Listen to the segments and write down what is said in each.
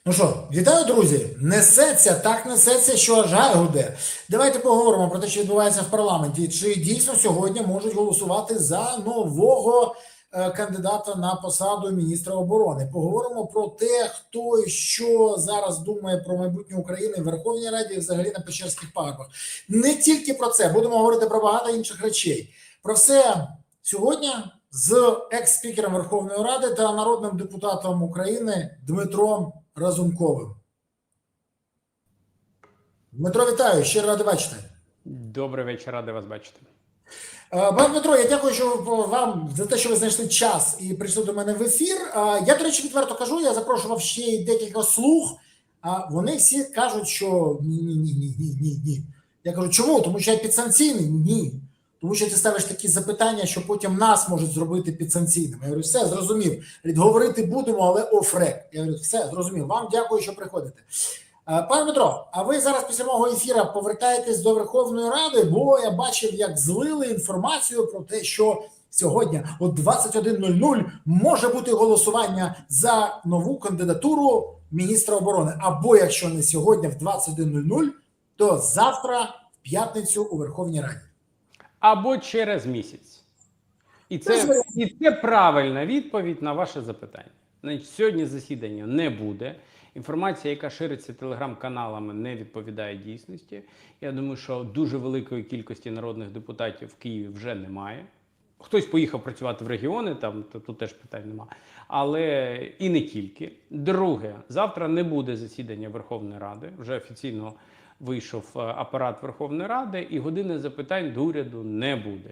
Ну що, вітаю, друзі! Несеться, так несеться, що аж гай гуде. Давайте поговоримо про те, що відбувається в парламенті. Чи дійсно сьогодні можуть голосувати за нового кандидата на посаду міністра оборони? Поговоримо про те, хто і що зараз думає про майбутнє України в Верховній Раді і взагалі на Печерських пагорбах. Не тільки про це, будемо говорити про багато інших речей. Про все сьогодні з екс-спікером Верховної Ради та народним депутатом України Дмитром Разумковим. Дмитро, вітаю, щиро радий бачити. Добрий вечір, радий вас бачити. Пане Дмитро, я дякую вам за те, що ви знайшли час і прийшли до мене в ефір. Я, до речі, відверто кажу, я запрошував ще й декілька слуг, а вони всі кажуть, що ні. Я кажу, чому? Тому що я підсанкційний? Ні. Тому що ти ставиш такі запитання, що потім нас можуть зробити підсанкційними. Я говорю, все, зрозумів. Говорити будемо, але оф-рек. Я говорю, все, зрозумів. Вам дякую, що приходите. Пане Дмитро, а ви зараз після мого ефіру повертаєтесь до Верховної Ради, бо я бачив, як злили інформацію про те, що сьогодні о 21:00 може бути голосування за нову кандидатуру міністра оборони. Або якщо не сьогодні в 21:00, то завтра в п'ятницю у Верховній Раді. Або через місяць. І це правильна відповідь на ваше запитання. Значить, сьогодні засідання не буде. Інформація, яка шириться телеграм-каналами, не відповідає дійсності. Я думаю, що дуже великої кількості народних депутатів в Києві вже немає. Хтось поїхав працювати в регіони, там тут теж питань немає. Але і не тільки. Друге, завтра не буде засідання Верховної Ради. Вже офіційно вийшов апарат Верховної Ради, і години запитань до уряду не буде.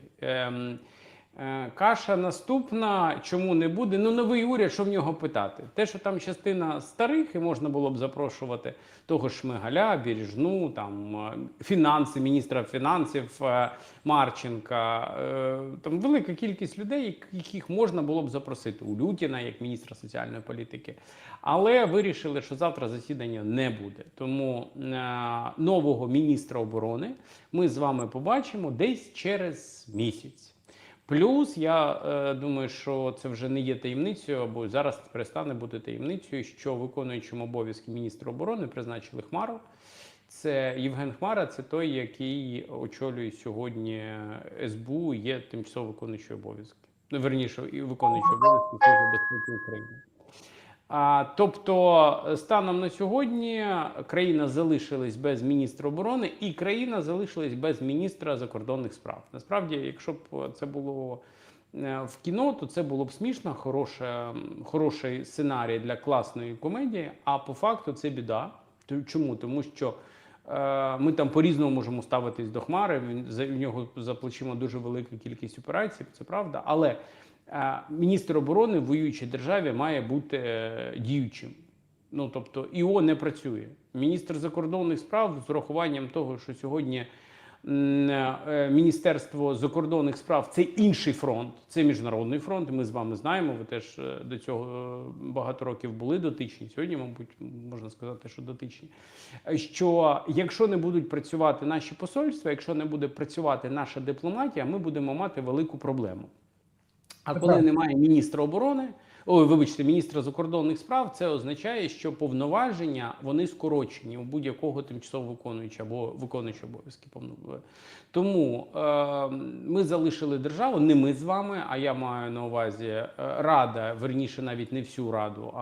Каша наступна, чому не буде? Ну, новий уряд, що в нього питати? Те, що там частина старих, і можна було б запрошувати того Шмигаля, Бережну, там, міністра фінансів Марченка. Там велика кількість людей, яких можна було б запросити. Улютіна, як міністра соціальної політики. Але вирішили, що завтра засідання не буде. Тому нового міністра оборони ми з вами побачимо десь через місяць. Плюс, я думаю, що це вже не є таємницею, або зараз перестане бути таємницею, що виконуючим обов'язки міністра оборони призначили Хмару. Це Євген Хмара, це той, який очолює сьогодні СБУ, є тимчасово виконуючий обов'язки. Верніше, виконуючий обов'язки Служби безпеки України. Тобто, станом на сьогодні країна залишилась без міністра оборони і країна залишилась без міністра закордонних справ. Насправді, якщо б це було в кіно, то це було б смішно, хороший сценарій для класної комедії, а по факту це біда. Чому? Тому що ми там по-різному можемо ставитись до Хмари, у нього за плечима дуже велика кількість операцій, це правда, але міністр оборони в воюючій державі має бути діючим. Ну, тобто, ІО не працює. Міністр закордонних справ з урахуванням того, що сьогодні Міністерство закордонних справ – це інший фронт, це міжнародний фронт, ми з вами знаємо, ви теж до цього багато років були дотичні, сьогодні, мабуть, можна сказати, що дотичні, що якщо не будуть працювати наші посольства, якщо не буде працювати наша дипломатія, ми будемо мати велику проблему. А коли немає міністра оборони, міністра закордонних справ, це означає, що повноваження, вони скорочені у будь-якого тимчасово виконуючого або виконуючого обов'язки. Тому ми залишили державу, не ми з вами, а я маю на увазі Рада, верніше навіть не всю Раду,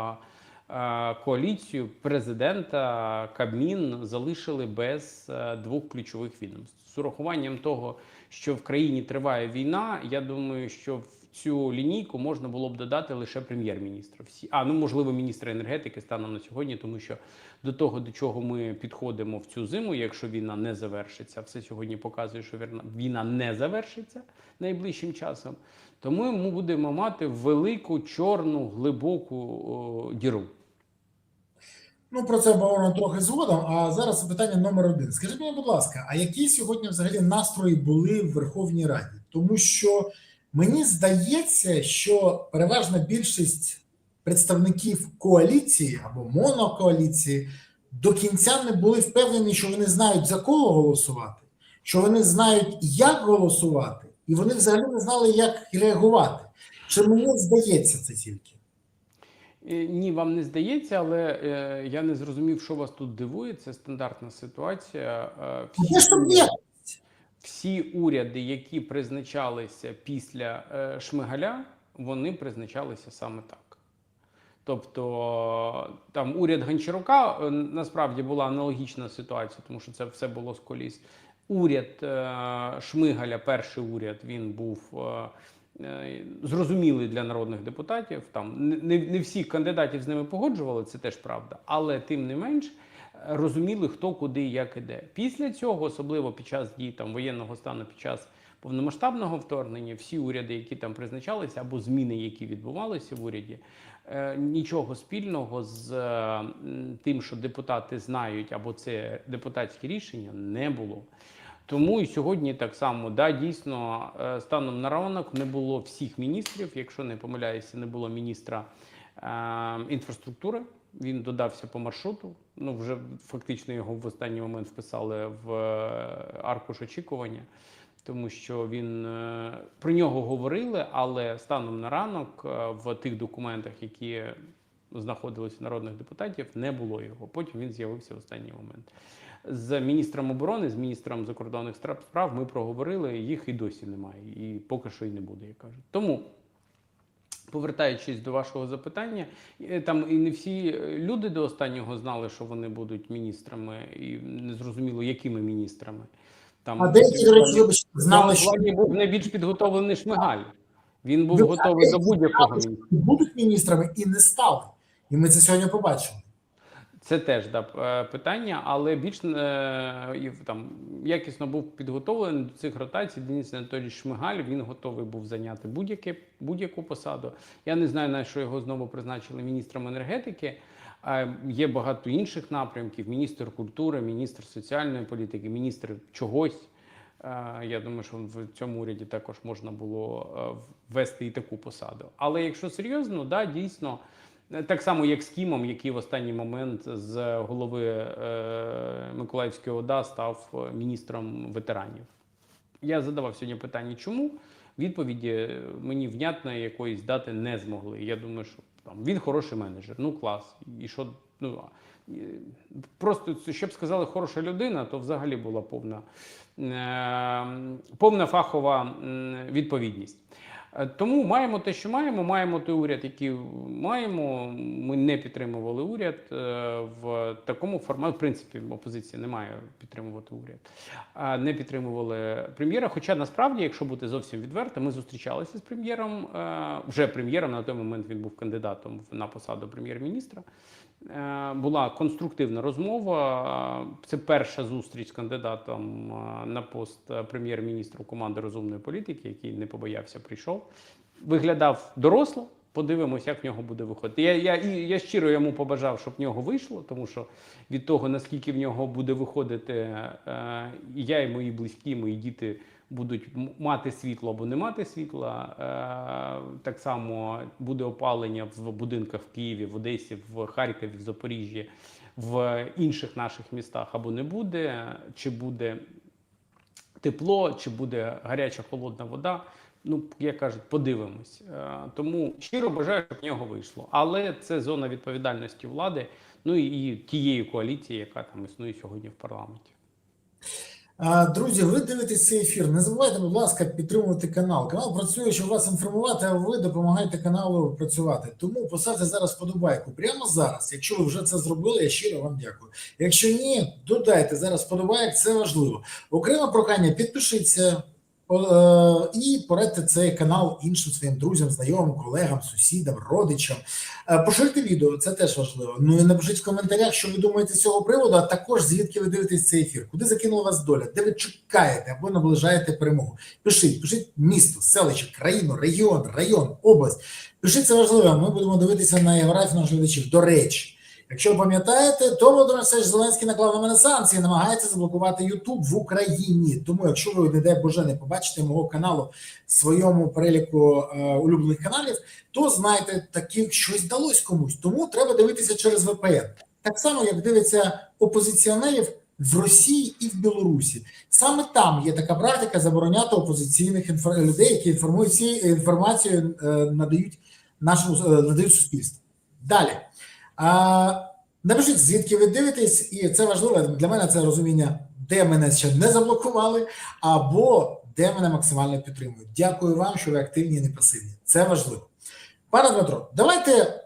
а коаліцію, президента, Кабмін залишили без двох ключових відомств. З урахуванням того, що в країні триває війна, я думаю, що в цю лінійку можна було б додати лише прем'єр-міністра. Можливо, міністра енергетики станом на сьогодні, тому що до того, до чого ми підходимо в цю зиму, якщо війна не завершиться, все сьогодні показує, що війна не завершиться найближчим часом, то ми будемо мати велику, чорну, глибоку діру. Ну, про це поговоримо трохи згодом, а зараз питання номер 1. Скажіть мені, будь ласка, а які сьогодні взагалі настрої були в Верховній Раді? Тому що мені здається, що переважна більшість представників коаліції або монокоаліції до кінця не були впевнені, що вони знають, за кого голосувати, що вони знають, як голосувати, і вони взагалі не знали, як реагувати. Чи мені здається це тільки? Ні, вам не здається, але я не зрозумів, що вас тут дивує. Це стандартна ситуація. Є ж тут є. Всі уряди, які призначалися після Шмигаля, вони призначалися саме так. Тобто там уряд Гончарука насправді була аналогічна ситуація, тому що це все було з коліс. Уряд Шмигаля, перший уряд, він був зрозумілий для народних депутатів. Там не всі кандидатів з ними погоджували, це теж правда, але тим не менш розуміли, хто куди як іде. Після цього, особливо під час дій там воєнного стану, під час повномасштабного вторгнення, всі уряди, які там призначалися, або зміни, які відбувалися в уряді, нічого спільного з тим, що депутати знають, або це депутатське рішення, не було. Тому і сьогодні так само, да, дійсно, станом на ранок не було всіх міністрів, якщо не помиляюся, не було міністра інфраструктури, він додався по маршруту, ну вже фактично його в останній момент вписали в аркуш очікування, тому що він, про нього говорили, але станом на ранок в тих документах, які знаходились в народних депутатів, не було його. Потім він з'явився в останній момент. З міністром оборони, з міністром закордонних справ ми проговорили, їх і досі немає, і поки що і не буде, як кажуть. Тому, повертаючись до вашого запитання, там і не всі люди до останнього знали, що вони будуть міністрами, і не зрозуміло, якими міністрами. Там, А деякі, до речі, вибачте, знали, що був найбільш підготовлений Шмигаль. Він був готовий до будь-якого міністра. Будуть міністрами і не стали. І ми це сьогодні побачимо. Це теж питання, але більш там якісно був підготовлений до цих ротацій Денис Анатолійович Шмигаль. Він готовий був зайняти будь-яку посаду. Я не знаю, на що його знову призначили міністром енергетики. Є багато інших напрямків: міністр культури, міністр соціальної політики, міністр чогось. Я думаю, що в цьому уряді також можна було ввести і таку посаду. Але якщо серйозно, да, дійсно, так само, як з Кімом, який в останній момент з голови Миколаївської ОДА став міністром ветеранів. Я задавав сьогодні питання, чому? Відповіді мені внятної якоїсь дати не змогли. Я думаю, що там, він хороший менеджер, ну клас. І що, ну, просто, щоб сказали, хороша людина, то взагалі була повна фахова відповідність. Тому маємо те, що маємо той уряд, який маємо. Ми не підтримували уряд в такому форматі. В принципі, опозиція не має підтримувати уряд. Не підтримували прем'єра. Хоча насправді, якщо бути зовсім відвертим, ми зустрічалися з прем'єром. Вже прем'єром, на той момент він був кандидатом на посаду прем'єр-міністра. Була конструктивна розмова. Це перша зустріч з кандидатом на пост прем'єр-міністра команди розумної політики, який не побоявся, прийшов. Виглядав доросло. Подивимось, як в нього буде виходити. Я щиро йому побажав, щоб в нього вийшло, тому що від того, наскільки в нього буде виходити, і я, і мої близькі, мої діти будуть мати світло або не мати світла. Так само буде опалення в будинках в Києві, в Одесі, в Харкові, в Запоріжжі, в інших наших містах або не буде. Чи буде тепло, чи буде гаряча холодна вода. Ну, як кажуть, подивимось. Тому щиро бажаю, щоб в нього вийшло. Але це зона відповідальності влади, ну і тієї коаліції, яка там існує сьогодні в парламенті. Друзі, ви дивитесь цей ефір. Не забувайте, будь ласка, підтримувати канал. Канал працює, щоб вас інформувати, а ви допомагаєте каналу працювати. Тому поставте зараз вподобайку. Прямо зараз. Якщо ви вже це зробили, я щиро вам дякую. Якщо ні, додайте зараз вподобайок, це важливо. Окреме прохання, підпишіться і порадьте цей канал іншим своїм друзям, знайомим, колегам, сусідам, родичам. Поширте відео, це теж важливо. Ну і напишіть в коментарях, що ви думаєте з цього приводу, а також звідки ви дивитесь цей ефір, куди закинула вас доля, де ви чекаєте або наближаєте перемогу. Пишіть місто, селище, країну, район, область. Пишіть, це важливо, ми будемо дивитися на географію наших глядачів. До речі, якщо ви пам'ятаєте, то Володимир Олексійович Зеленський наклав на мене санкції, намагається заблокувати YouTube в Україні. Тому, якщо ви, не дай Боже, не побачите мого каналу в своєму переліку улюблених каналів, то знайте, таких щось вдалося комусь. Тому треба дивитися через VPN. Так само, як дивиться опозиціонерів в Росії і в Білорусі. Саме там є така практика забороняти опозиційних людей, які інформують інформацію надають суспільству. Далі. Напишіть, звідки ви дивитесь, і це важливо для мене, це розуміння, де мене ще не заблокували, або де мене максимально підтримують. Дякую вам, що ви активні і не пасивні. Це важливо. Пане Дмитро, давайте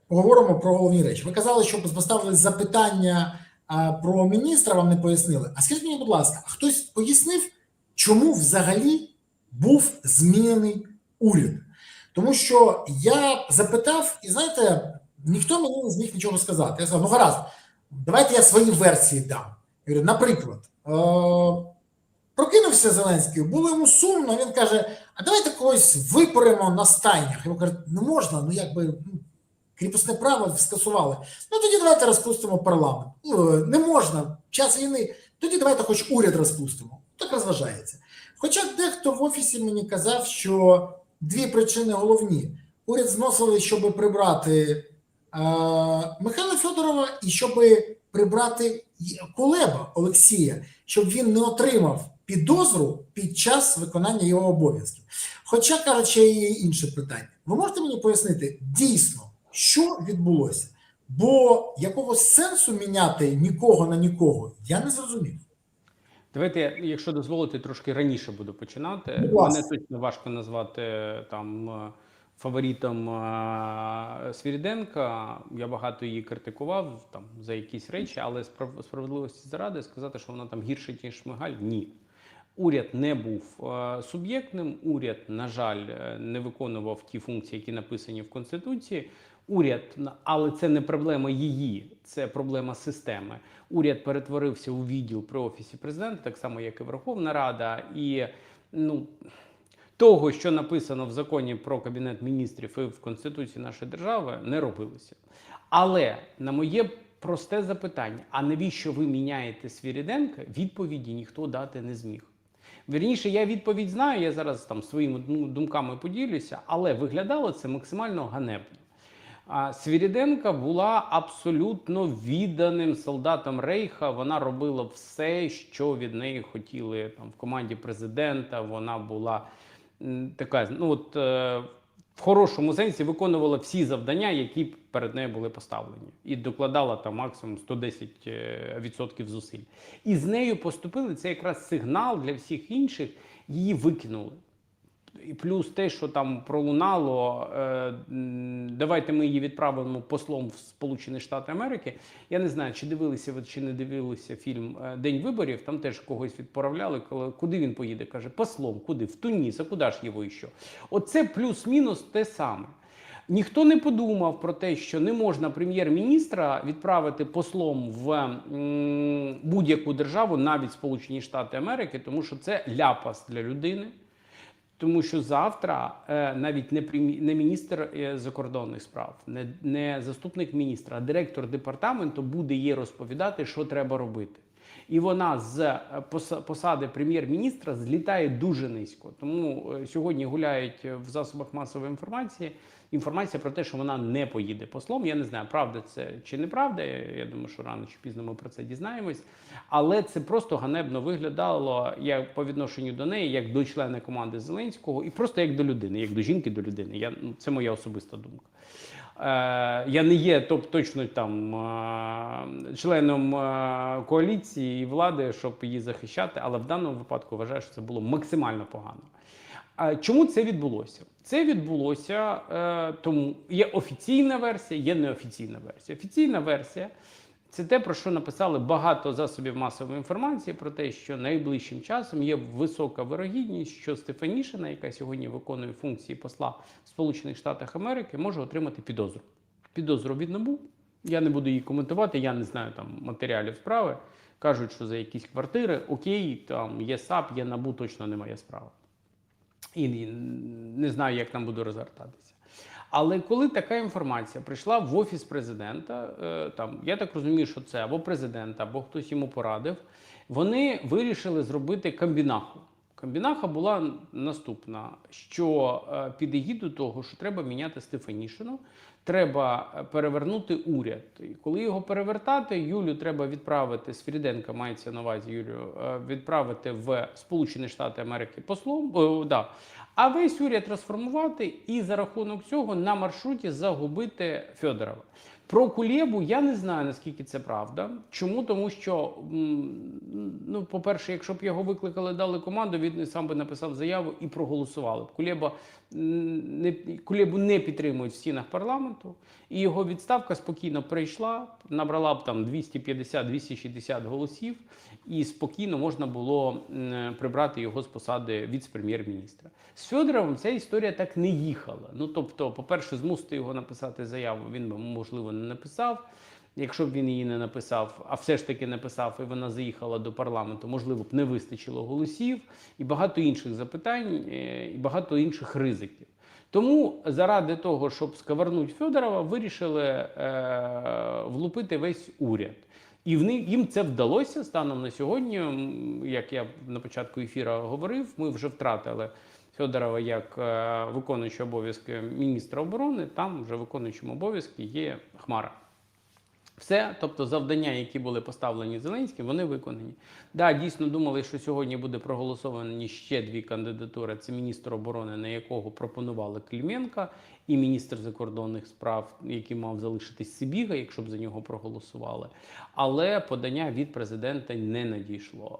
поговоримо про головні речі. Ви казали, що поставили запитання про міністра, вам не пояснили. А скажіть мені, будь ласка, хтось пояснив, чому взагалі був змінений уряд? Тому що я запитав, і знаєте, ніхто мені не зміг нічого сказати. Я сказав, ну гаразд, давайте я свої версії дам. Я говорю, наприклад, прокинувся Зеленський, було йому сумно, він каже, а давайте когось випоримо на стайнях. Йому кажуть, не можна, ну якби кріпосне право скасували. Ну тоді давайте розпустимо парламент. Не можна, час війни, тоді давайте хоч уряд розпустимо. Так розважається. Хоча дехто в офісі мені казав, що дві причини головні. Уряд зносили, щоб прибрати Михайла Федорова і щоб прибрати Кулеба Олексія, щоб він не отримав підозру під час виконання його обов'язків. Хоча, кажуть, ще є інше питання. Ви можете мені пояснити дійсно, що відбулося? Бо якогось сенсу міняти нікого на нікого я не зрозумів. Давайте, якщо дозволите, трошки раніше буду починати. Мене точно важко назвати там фаворитом Свириденка. Я багато її критикував там за якісь речі, але справедливості заради сказати, що вона там гірше, ніж Шмигаль, ні. Уряд не був суб'єктним, уряд, на жаль, не виконував ті функції, які написані в Конституції. Уряд, але це не проблема її, це проблема системи. Уряд перетворився у відділ при Офісі Президента, так само, як і Верховна Рада. І того, що написано в законі про Кабінет міністрів і в Конституції нашої держави, не робилося. Але на моє просте запитання, а навіщо ви міняєте Свириденка, відповіді ніхто дати не зміг. Вірніше, я відповідь знаю, я зараз там своїми думками поділюся, але виглядало це максимально ганебно. Свириденка була абсолютно відданим солдатом Рейха, вона робила все, що від неї хотіли там в команді президента, вона була така, в хорошому сенсі виконувала всі завдання, які перед нею були поставлені. І докладала там максимум 110% зусиль. І з нею поступили, це якраз сигнал для всіх інших, її викинули. І плюс те, що там пролунало, давайте ми її відправимо послом в Сполучені Штати Америки. Я не знаю, чи дивилися ви, чи не дивилися фільм «День виборів», там теж когось відправляли, куди він поїде, каже, послом, куди? В Туніс, а куди ж його іще? Оце плюс-мінус те саме. Ніхто не подумав про те, що не можна прем'єр-міністра відправити послом в будь-яку державу, навіть Сполучені Штати Америки, тому що це ляпас для людини. Тому що завтра навіть не міністр закордонних справ, не заступник міністра, а директор департаменту буде їй розповідати, що треба робити. І вона з посади прем'єр-міністра злітає дуже низько. Тому сьогодні гуляють в засобах масової інформації інформація про те, що вона не поїде послом. Я не знаю, правда це чи неправда. Я думаю, що рано чи пізно ми про це дізнаємось. Але це просто ганебно виглядало як по відношенню до неї, як до члена команди Зеленського, і просто як до людини, як до жінки до людини. Це моя особиста думка. Я не є точно там членом коаліції і влади, щоб її захищати, але в даному випадку вважаю, що це було максимально погано. Чому це відбулося? Це відбулося, тому є офіційна версія, є неофіційна версія. Офіційна версія – це те, про що написали багато засобів масової інформації, про те, що найближчим часом є висока вирогідність, що Стефанішина, яка сьогодні виконує функції посла в Сполучених Штатах Америки, може отримати підозру. Підозру від НАБУ. Я не буду її коментувати, я не знаю там матеріалів справи. Кажуть, що за якісь квартири, окей, там є САП, є НАБУ, точно немає справи. І не знаю, як там буду розвертатися. Але коли така інформація прийшла в Офіс Президента, там, я так розумію, що це або президент, або хтось йому порадив, вони вирішили зробити комбінаху. Комбінаха була наступна, що під егіду того, що треба міняти Стефанішину, треба перевернути уряд. І коли його перевертати, Юлю треба відправити, Свириденка мається на увазі Юлю, відправити в Сполучені Штати Америки послом, а весь уряд розформувати і за рахунок цього на маршруті загубити Федорова. Про Кулебу я не знаю, наскільки це правда. Чому? Тому що, ну, по-перше, якщо б його викликали, дали команду, він сам би написав заяву і проголосували б. Кулебу не підтримують в стінах парламенту, і його відставка спокійно прийшла, набрала б там 250-260 голосів, і спокійно можна було прибрати його з посади віце-прем'єр-міністра. З Федоровим ця історія так не їхала. Ну, тобто, по-перше, змусити його написати заяву він би, можливо, не написав. Якщо б він її не написав, а все ж таки написав, і вона заїхала до парламенту, можливо б не вистачило голосів, і багато інших запитань, і багато інших ризиків. Тому заради того, щоб сковернути Федорова, вирішили влупити весь уряд. І їм це вдалося станом на сьогодні. Як я на початку ефіру говорив, ми вже втратили Федорова як виконуючий обов'язки міністра оборони, там вже виконуючим обов'язки є Хмара. Все, тобто завдання, які були поставлені Зеленським, вони виконані. Да, дійсно думали, що сьогодні буде проголосовані ще дві кандидатури. Це міністр оборони, на якого пропонували Клименка, і міністр закордонних справ, який мав залишитись Сибіга, якщо б за нього проголосували. Але подання від президента не надійшло.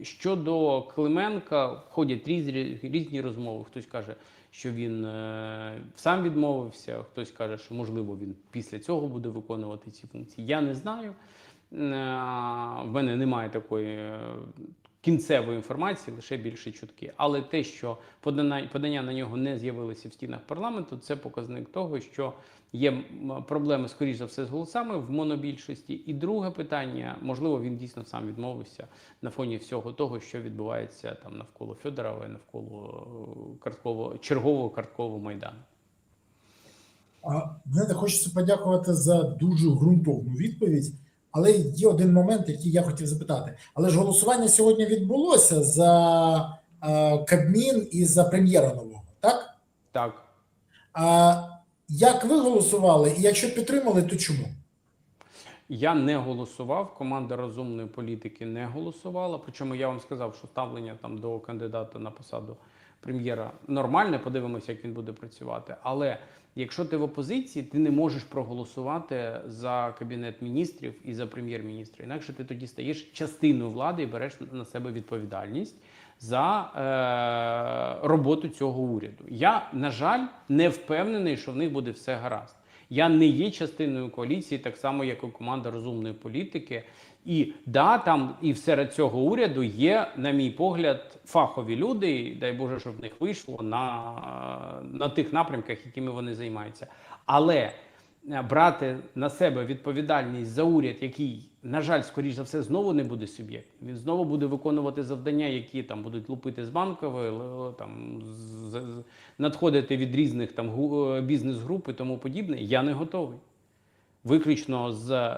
Щодо Клименка, ходять різні розмови. Хтось каже, що він сам відмовився, хтось каже, що, можливо, він після цього буде виконувати ці функції. Я не знаю. В мене немає такої кінцевої інформації, лише більше чутки. Але те, що подання на нього не з'явилися в стінах парламенту, це показник того, що є проблеми, скоріш за все, з голосами в монобільшості. І друге питання, можливо, він дійсно сам відмовився на фоні всього того, що відбувається там навколо Федорова і навколо чергового карткового майдану. Знаєте, хочеться подякувати за дуже ґрунтовну відповідь, але є один момент, який я хотів запитати. Але ж голосування сьогодні відбулося за Кабмін і за прем'єра нового, так? Так. Як ви голосували? І якщо підтримали, то чому? Я не голосував, команда розумної політики не голосувала. Причому я вам сказав, що ставлення там до кандидата на посаду прем'єра нормальне, подивимося, як він буде працювати. Але якщо ти в опозиції, ти не можеш проголосувати за Кабінет міністрів і за прем'єр-міністра. Інакше ти тоді стаєш частиною влади і береш на себе відповідальність за роботу цього уряду. Я, на жаль, не впевнений, що в них буде все гаразд. Я не є частиною коаліції, так само, як і команда розумної політики. І да, там і серед цього уряду є, на мій погляд, фахові люди, і дай Боже, щоб в них вийшло на тих напрямках, якими вони займаються. Але брати на себе відповідальність за уряд, який, на жаль, скоріш за все, знову не буде суб'єктом. Він знову буде виконувати завдання, які там будуть лупити з Банкової, там надходити від різних там бізнес-груп і тому подібне. Я не готовий. Виключно з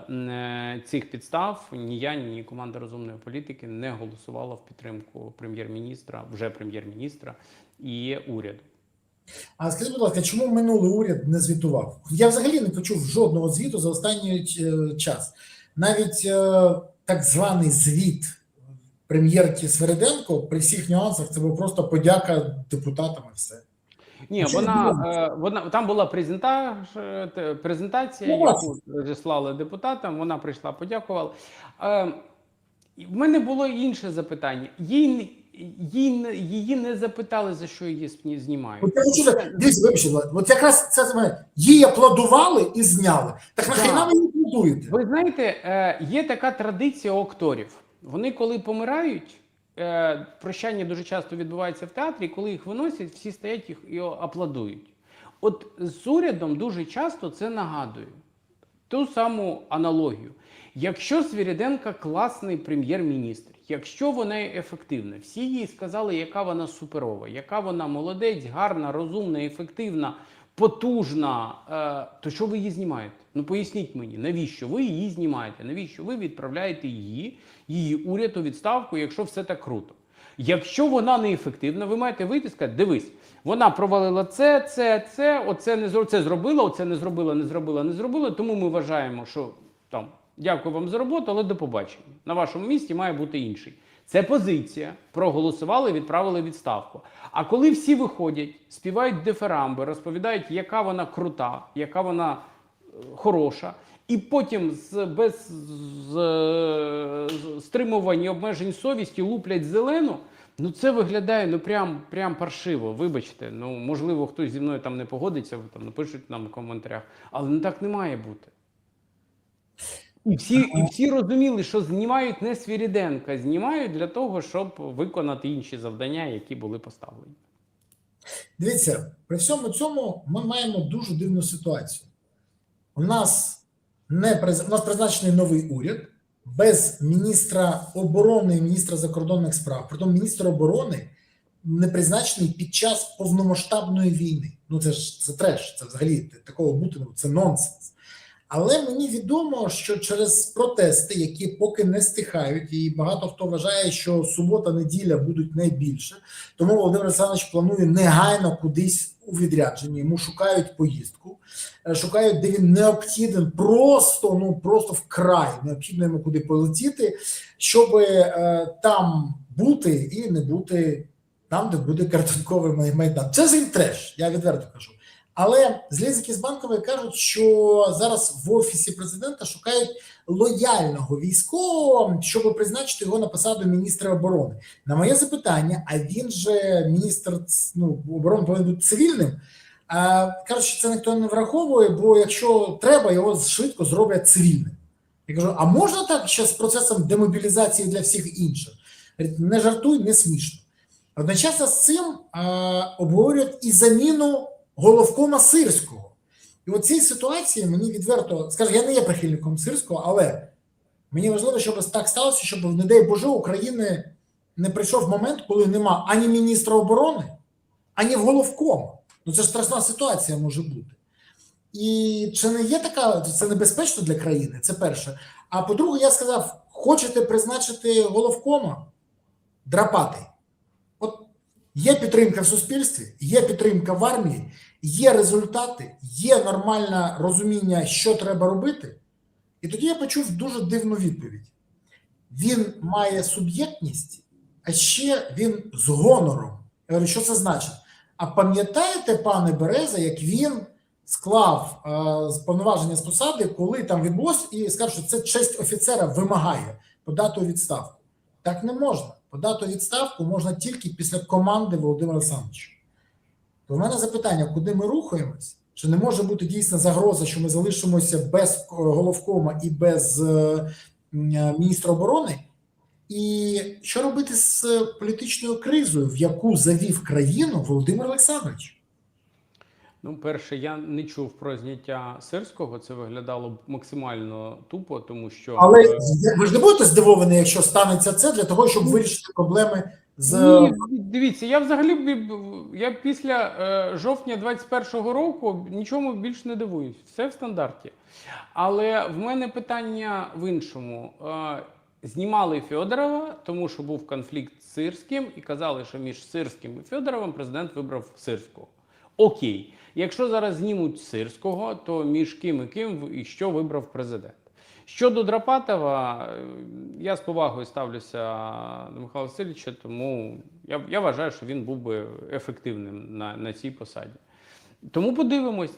цих підстав ні я, ні команда розумної політики не голосувала в підтримку прем'єр-міністра, вже прем'єр-міністра і уряду. А скажіть, будь ласка, чому минулий уряд не звітував? Я взагалі не почув жодного звіту за останній час. Навіть так званий звіт прем'єрки Свериденко при всіх нюансах це був просто подяка депутатам і все. Ні, вона там була презентація, яку розіслали депутатам, вона прийшла, подякувала. В мене було інше запитання. Її не запитали, за що її знімають. От якраз це її аплодували і зняли. Так нахрена ви її аплодуєте? Ви знаєте, є така традиція у акторів. Вони коли помирають, прощання дуже часто відбувається в театрі, коли їх виносять, всі стоять і аплодують. От з урядом дуже часто це нагадує. Ту саму аналогію. Якщо Свириденко класний прем'єр-міністр, якщо вона ефективна, всі їй сказали, яка вона суперова, яка вона молодець, гарна, розумна, ефективна, потужна, то що ви її знімаєте? Ну поясніть мені, навіщо ви її знімаєте? Навіщо ви відправляєте її уряд у відставку, якщо все так круто? Якщо вона неефективна, ви маєте вийти і сказати, дивись, вона провалила оце зробила, оце не зробила, тому ми вважаємо, що там, дякую вам за роботу, але до побачення. На вашому місці має бути інший. Це позиція. Проголосували, відправили відставку. А коли всі виходять, співають дифирамби, розповідають, яка вона крута, яка вона хороша, і потім без стримувань і обмежень совісті луплять зелену, ну це виглядає прям паршиво, вибачте. Ну, можливо, хтось зі мною там не погодиться, там напишуть нам в коментарях, але ну так не має бути. І всі розуміли, що знімають не Свириденка, знімають для того, щоб виконати інші завдання, які були поставлені. Дивіться, при всьому цьому ми маємо дуже дивну ситуацію. У нас призначений новий уряд без міністра оборони і міністра закордонних справ. Притом міністр оборони не призначений під час повномасштабної війни. Ну це треш, це взагалі такого бути, це нонсенс. Але мені відомо, що через протести, які поки не стихають, і багато хто вважає, що субота-неділя будуть найбільше, тому Володимир Олександрович планує негайно кудись у відрядженні, йому шукають поїздку, шукають, де він необхіден, просто вкрай необхідно йому куди полетіти, щоб там бути і не бути там, де буде картинковий майдан. Це ж треш, я відверто кажу. Але злізники з Банкової кажуть, що зараз в Офісі президента шукають лояльного військового, щоб призначити його на посаду міністра оборони. На моє запитання, а він же міністр оборони повинен бути цивільним, кажуть, що це ніхто не враховує, бо якщо треба, його швидко зроблять цивільним. Я кажу, а можна так ще з процесом демобілізації для всіх інших? Не жартуй, не смішно. Одночасно з цим обговорюють і заміну головкома Сирського. І у цій ситуації мені відверто, скажу, я не є прихильником Сирського, але мені важливо, щоб так сталося, щоб, не дай Боже, України не прийшов момент, коли нема ані міністра оборони, ані головкома. Ну це ж страшна ситуація може бути. І чи не є така, це небезпечно для країни, це перше. А по-друге, я сказав, хочете призначити головкома? Драпатий. От є підтримка в суспільстві, є підтримка в армії, є результати, є нормальне розуміння, що треба робити. І тоді я почув дуже дивну відповідь. Він має суб'єктність, а ще він з гонором. Я говорю, що це значить? А пам'ятаєте, пане Береза, як він склав повноваження з посади, коли там відбулось, і сказав, що це честь офіцера вимагає подати у відставку. Так не можна. Подати у відставку можна тільки після команди Володимира Олександровича. То в мене запитання, куди ми рухаємось? Чи не може бути дійсна загроза, що ми залишимося без головкома і без міністра оборони? І що робити з політичною кризою, в яку завів країну Володимир Олександрович? Ну, перше, я не чув про зняття Сирського, це виглядало максимально тупо, тому що... Але ви ж не будете здивовані, якщо станеться це, для того, щоб вирішити проблеми з... Ні, дивіться, я взагалі, я після жовтня 21-го року нічому більш не дивуюсь, все в стандарті. Але в мене питання в іншому. Знімали Федорова, тому що був конфлікт з Сирським, і казали, що між Сирським і Федоровим президент вибрав Сирського. Окей. Якщо зараз знімуть Сирського, то між ким і ким і що вибрав президент. Щодо Драпатова, я з повагою ставлюся до Михайла Васильовича, тому я вважаю, що він був би ефективним на цій посаді. Тому подивимось,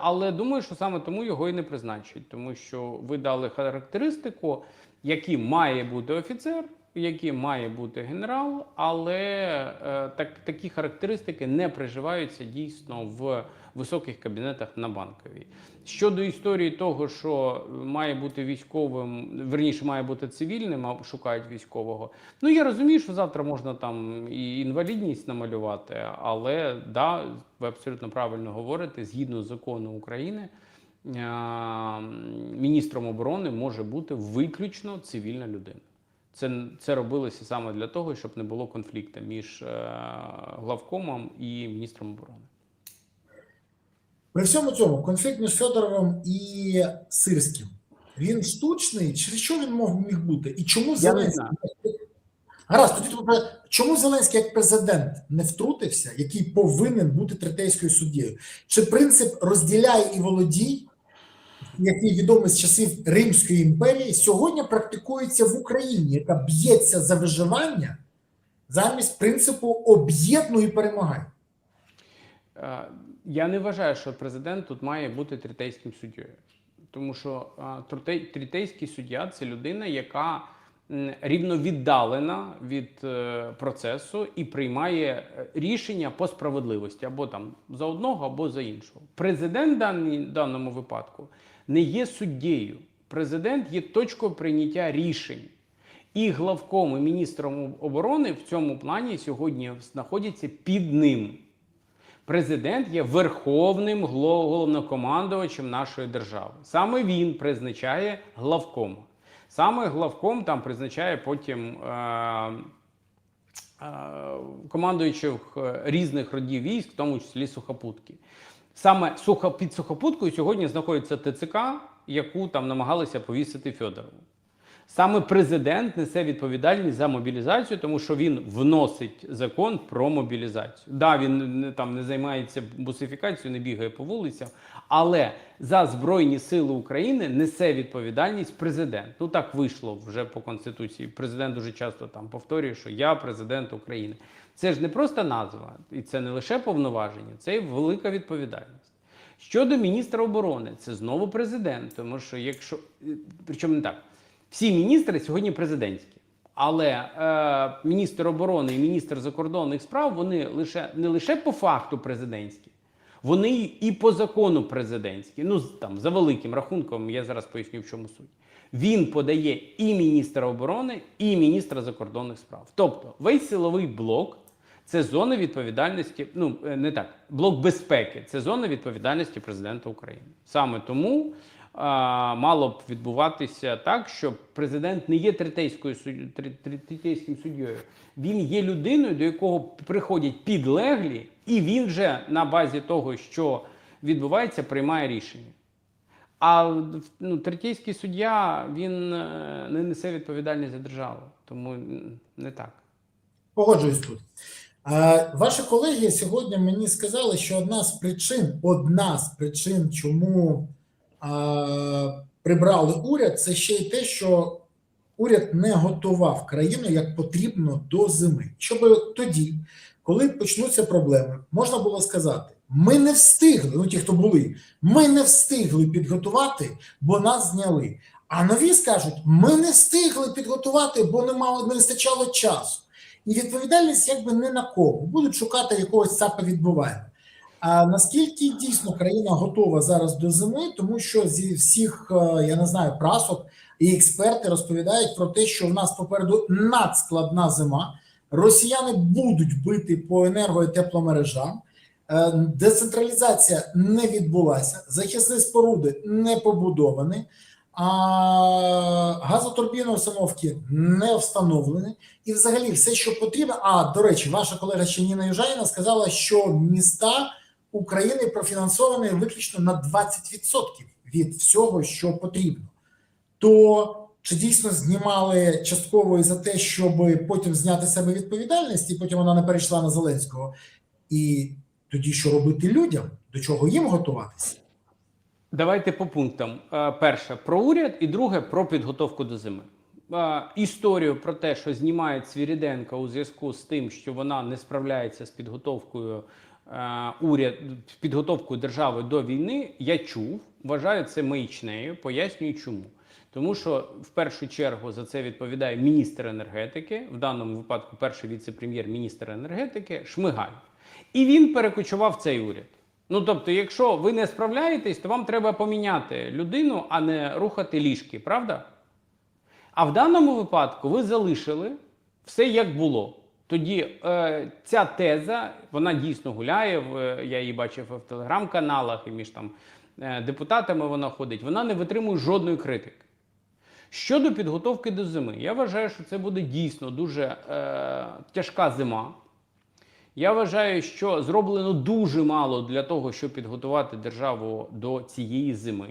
але думаю, що саме тому його і не призначать, тому що ви дали характеристику, яким має бути офіцер, яким має бути генерал, але такі характеристики не приживаються дійсно в високих кабінетах на Банковій. Щодо історії того, що має бути військовим, верніше має бути цивільним, а шукають військового. Ну, я розумію, що завтра можна там і інвалідність намалювати, але, да, ви абсолютно правильно говорите, згідно закону України, міністром оборони може бути виключно цивільна людина. Це робилося саме для того, щоб не було конфлікту між главкомом і міністром оборони. При всьому цьому конфлікт між Федоровим і Сирським, він штучний? Через що він міг бути? І чому Зеленський? Гаразд, тоді чому Зеленський як президент не втрутився, який повинен бути третейською суддєю? Чи принцип розділяй і володій який відомий з часів Римської імперії, сьогодні практикується в Україні, яка б'ється за виживання замість принципу «об'єднуй і перемагай». Я не вважаю, що президент тут має бути третейським суддєю. Тому що третейський суддя – це людина, яка рівно віддалена від процесу і приймає рішення по справедливості або там за одного, або за іншого. Президент в даному випадку не є суддєю. Президент є точкою прийняття рішень. І главком, і міністром оборони в цьому плані сьогодні знаходяться під ним. Президент є верховним головнокомандувачем нашої держави. Саме він призначає главкома. Саме главком там призначає потім командуючих різних родів військ, в тому числі сухопутки. Саме під сухопуткою сьогодні знаходиться ТЦК, яку там намагалися повісити Федорову. Саме президент несе відповідальність за мобілізацію, тому що він вносить закон про мобілізацію. Да, він там не займається бусифікацією, не бігає по вулицям, але за Збройні Сили України несе відповідальність президент. Ну так вийшло вже по Конституції. Президент дуже часто там повторює, що я президент України. Це ж не просто назва, і це не лише повноваження, це й велика відповідальність. Щодо міністра оборони, це знову президент, тому що якщо, причому не так, всі міністри сьогодні президентські, але міністр оборони і міністр закордонних справ, вони не лише по факту президентські, вони і по закону президентські. Ну, там, за великим рахунком, я зараз поясню, в чому суть. Він подає і міністра оборони, і міністра закордонних справ. Тобто, весь силовий блок – це зона відповідальності, ну, не так, блок безпеки – це зона відповідальності президента України. Саме тому мало б відбуватися так, що президент не є третейським суддєю. Він є людиною, до якого приходять підлеглі, і він вже на базі того, що відбувається, приймає рішення. А третейський суддя, він не несе відповідальність за державу. Тому не так. Погоджуюсь тут. Ваші колеги сьогодні мені сказали, що одна з причин, чому прибрали уряд, це ще й те, що уряд не готував країну як потрібно до зими. Щоб тоді, коли почнуться проблеми, можна було сказати, ми не встигли, ну ті, хто були, ми не встигли підготувати, бо нас зняли. А нові скажуть, ми не встигли підготувати, бо не вистачало часу. І відповідальність якби не на кого. Будуть шукати якогось ЦАПа відбування. А наскільки дійсно країна готова зараз до зими, тому що зі всіх, я не знаю, прасок і експерти розповідають про те, що в нас попереду надскладна зима, росіяни будуть бити по енерго- і тепломережам, децентралізація не відбулася, захисні споруди не побудовані, а газотурбінні установки не встановлені. І взагалі все, що потрібно, до речі, ваша колега ще Ніна Южаніна сказала, що міста України профінансовані виключно на 20% від всього, що потрібно. То чи дійсно знімали частково і за те, щоб потім зняти з себе відповідальність, і потім вона не перейшла на Зеленського? І тоді що робити людям? До чого їм готуватися? Давайте по пунктам. Перше – про уряд, і друге – про підготовку до зими. Історію про те, що знімають Свириденко у зв'язку з тим, що вона не справляється з підготовкою держави до війни, я чув, вважаю це маячнею, пояснюю чому. Тому що в першу чергу за це відповідає міністр енергетики, в даному випадку перший віце-прем'єр-міністр енергетики Шмигаль. І він перекочував цей уряд. Ну, тобто, якщо ви не справляєтесь, то вам треба поміняти людину, а не рухати ліжки, правда? А в даному випадку ви залишили все як було. Тоді ця теза, вона дійсно гуляє, я її бачив в телеграм-каналах, і між там депутатами вона ходить, вона не витримує жодної критики. Щодо підготовки до зими, я вважаю, що це буде дійсно дуже тяжка зима. Я вважаю, що зроблено дуже мало для того, щоб підготувати державу до цієї зими.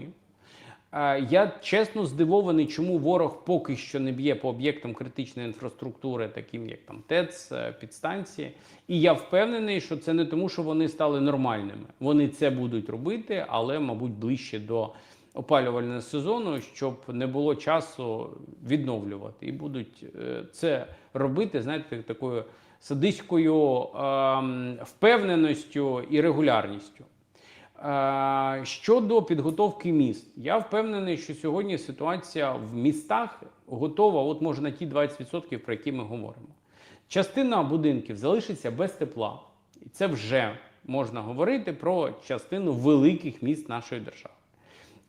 Я чесно здивований, чому ворог поки що не б'є по об'єктам критичної інфраструктури, таким як там ТЕЦ, підстанції. І я впевнений, що це не тому, що вони стали нормальними. Вони це будуть робити, але, мабуть, ближче до опалювального сезону, щоб не було часу відновлювати. І будуть це робити, знаєте, такою садиською впевненістю і регулярністю. Щодо підготовки міст, я впевнений, що сьогодні ситуація в містах готова, от може на ті 20%, про які ми говоримо. Частина будинків залишиться без тепла. І це вже можна говорити про частину великих міст нашої держави.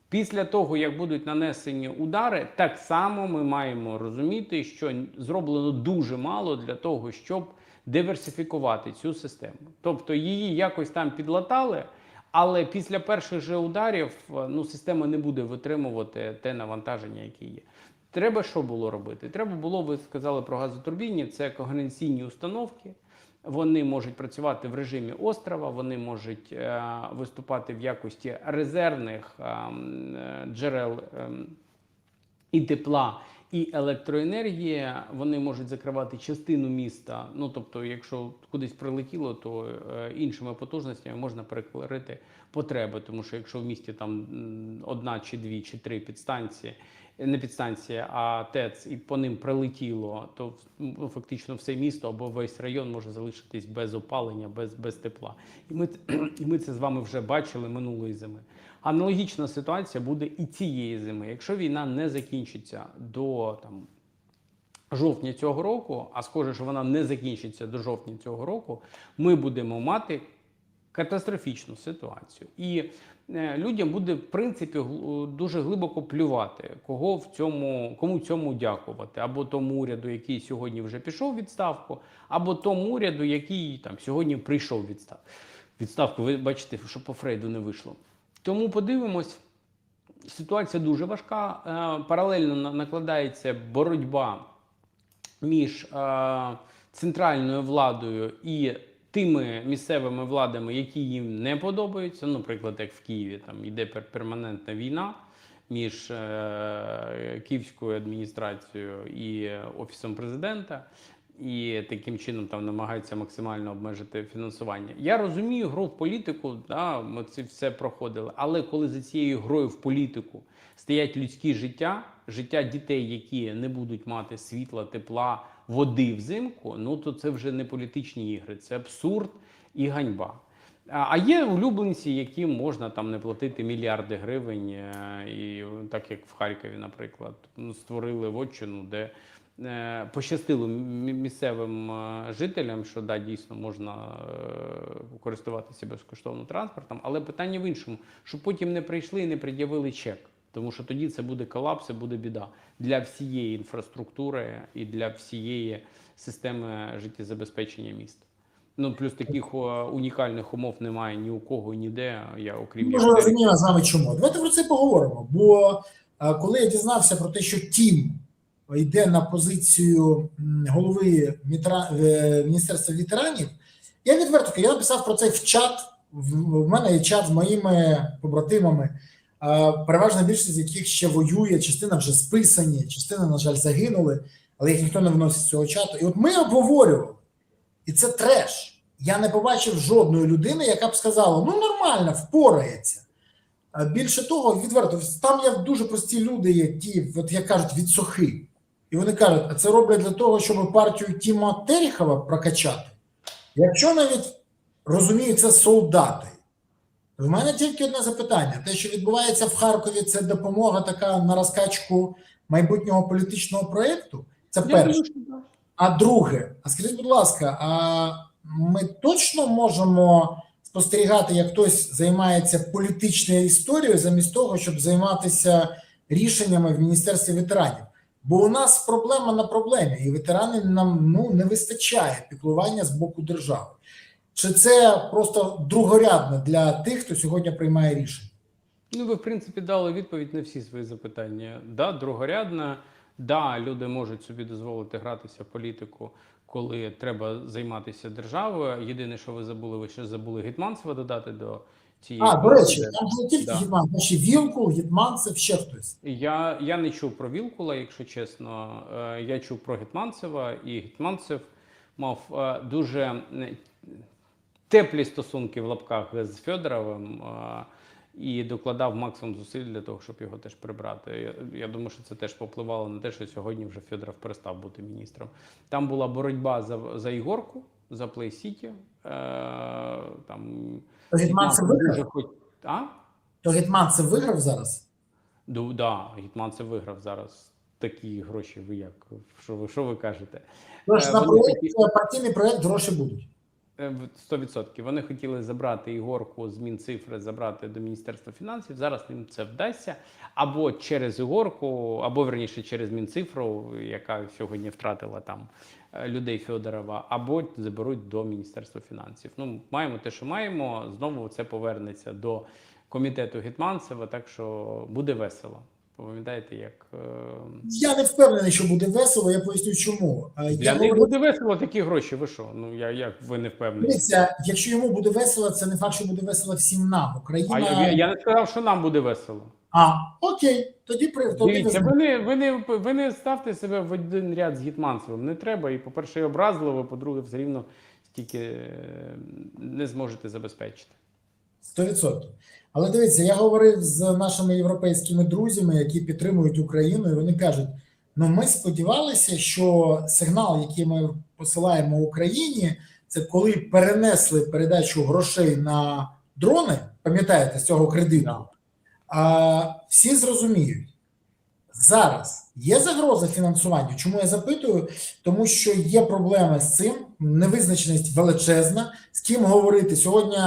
Після того, як будуть нанесені удари, так само ми маємо розуміти, що зроблено дуже мало для того, щоб диверсифікувати цю систему. Тобто її якось там підлатали, але після перших же ударів система не буде витримувати те навантаження, яке є. Треба що було робити? Треба було, ви сказали про газотурбінні, це когенераційні установки. Вони можуть працювати в режимі острова, вони можуть виступати в якості резервних джерел і тепла, і електроенергії. Вони можуть закривати частину міста. Ну, тобто, якщо кудись прилетіло, то іншими потужностями можна перекрити потреби. Тому що якщо в місті там одна, чи дві, чи три підстанції, не підстанція, а ТЕЦ, і по ним прилетіло, то фактично все місто або весь район може залишитись без опалення, без тепла. І ми це з вами вже бачили минулої зими. Аналогічна ситуація буде і цієї зими. Якщо війна не закінчиться до жовтня цього року, а схоже, що вона не закінчиться до жовтня цього року, ми будемо мати катастрофічну ситуацію. І людям буде, в принципі, дуже глибоко плювати, кому цьому дякувати. Або тому уряду, який сьогодні вже пішов у відставку, або тому уряду, який сьогодні прийшов у відставку. Ви бачите, що по Фрейду не вийшло. Тому подивимось, ситуація дуже важка. Паралельно накладається боротьба між центральною владою і тими місцевими владами, які їм не подобаються. Наприклад, як в Києві, там йде перманентна війна між Київською адміністрацією і Офісом президента. І таким чином намагаються максимально обмежити фінансування. Я розумію гру в політику, ми це все проходили, але коли за цією грою в політику стоять людські життя дітей, які не будуть мати світла, тепла, води взимку, то це вже не політичні ігри, це абсурд і ганьба. А є улюбленці, яким можна не платити мільярди гривень, і так як в Харкові, наприклад, створили вотчину, де пощастило місцевим жителям, що дійсно можна користуватися безкоштовним транспортом, але питання в іншому, щоб потім не прийшли і не пред'явили чек, тому що тоді це буде колапс, це буде біда для всієї інфраструктури і для всієї системи життєзабезпечення міста. Плюс таких унікальних умов немає ні у кого, ніде, окрім... Дуже розумію з вами чому. Давайте про це поговоримо, бо коли я дізнався про те, що Тім йде на позицію голови Міністерства ветеранів, я відверто, я написав про це в чат, в мене є чат з моїми побратимами, переважна більшість з яких ще воює, частина вже списані, частина, на жаль, загинули, але їх ніхто не вносить з цього чату. І от ми обговорювали, і це треш. Я не побачив жодної людини, яка б сказала, нормально, впорається. Більше того, відверто, там є дуже прості люди, які, як кажуть, від сохи. І вони кажуть, а це роблять для того, щоб партію Тіма Терехова прокачати. Якщо навіть розуміють це солдати, в мене тільки одне запитання. Те, що відбувається в Харкові, це допомога така на розкачку майбутнього політичного проєкту? Це перше. А друге, скажіть, будь ласка, ми точно можемо спостерігати, як хтось займається політичною історією замість того, щоб займатися рішеннями в Міністерстві ветеранів? Бо у нас проблема на проблемі, і ветеранів нам не вистачає піклування з боку держави. Чи це просто другорядне для тих, хто сьогодні приймає рішення? Ви, в принципі, дали відповідь на всі свої запитання. Другорядне. Люди можуть собі дозволити гратися в політику, коли треба займатися державою. Єдине, що ви забули, ви ще забули Гетманцева додати до цієї... До речі, там не тільки Гетманцев, ще Вілкул, Гетманцев, ще хтось. Я не чув про Вілкула, якщо чесно. Я чув про Гетманцева, і Гетманцев мав дуже теплі стосунки в лапках з Федоровим. і докладав максимум зусиль для того, щоб його теж прибрати. Я думаю, що це теж попливало на те, що сьогодні вже Федоров перестав бути міністром. Там була боротьба за Ігорку, за Play City. Там Гетманцев виграв? А? То Гетманцев виграв зараз? Да, Гетманцев виграв зараз. Такі гроші ви як? Що ви кажете? Тож на партійний проєкт гроші будуть. 100%. Вони хотіли забрати Ігорку з Мінцифри, забрати до Міністерства фінансів. Зараз їм це вдасться. Або через Ігорку, або, верніше, через Мінцифру, яка сьогодні втратила там людей Федорова, або заберуть до Міністерства фінансів. Ну, маємо те, що маємо. Знову це повернеться до комітету Гетманцева, так що буде весело. Пам'ятаєте, як... Я не впевнений, що буде весело, я поясню чому. Для них буде весело такі гроші, ви що? Ну, як ви не впевнені? Дивіться, якщо йому буде весело, це не факт, що буде весело всім нам. Україна... Я не сказав, що нам буде весело. Окей, тоді Дивіться, ви не ставте себе в один ряд з Гетманцевим. Не треба. І, по-перше, і образливо, по-друге, все рівно стільки не зможете забезпечити. 100%. Але дивіться, я говорив з нашими європейськими друзями, які підтримують Україну, і вони кажуть, ну ми сподівалися, що сигнал, який ми посилаємо Україні, це коли перенесли передачу грошей на дрони, пам'ятаєте, з цього кредиту, всі зрозуміють. Зараз є загроза фінансуванню. Чому я запитую? Тому що є проблеми з цим, невизначеність величезна. З ким говорити? Сьогодні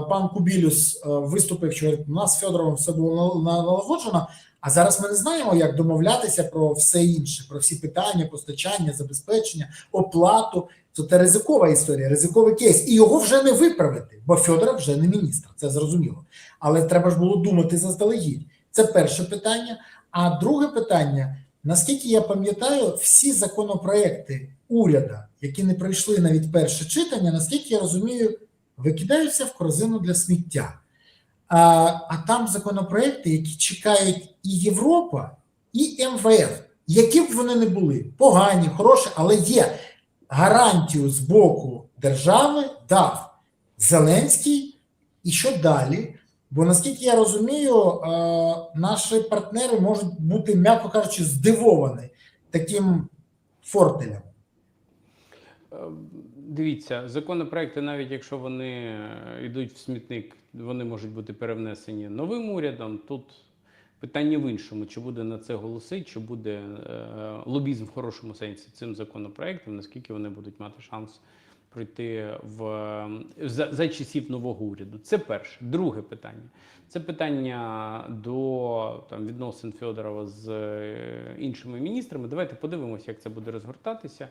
пан Кубілюс виступив, що у нас з Федоровим все було налагоджено, а зараз ми не знаємо, як домовлятися про все інше, про всі питання, постачання, забезпечення, оплату. Це ризикова історія, ризиковий кейс. І його вже не виправити, бо Федоров вже не міністр, це зрозуміло. Але треба ж було думати заздалегідь. Це перше питання. А друге питання, наскільки я пам'ятаю, всі законопроекти уряду, які не пройшли навіть перше читання, наскільки я розумію, викидаються в корзину для сміття. А там законопроекти, які чекають і Європа, і МВФ, які б вони не були, погані, хороші, але є гарантію з боку держави дав Зеленський, і що далі? Бо, наскільки я розумію, наші партнери можуть бути, м'яко кажучи, здивовані таким фортелем. Дивіться, законопроекти, навіть якщо вони йдуть в смітник, вони можуть бути перевнесені новим урядом. Тут питання в іншому, чи буде на це голоси, чи буде лобізм в хорошому сенсі цим законопроектом, наскільки вони будуть мати шанс пройти за часів нового уряду. Це перше. Друге питання. Це питання до відносин Федорова з іншими міністрами. Давайте подивимося, як це буде розгортатися.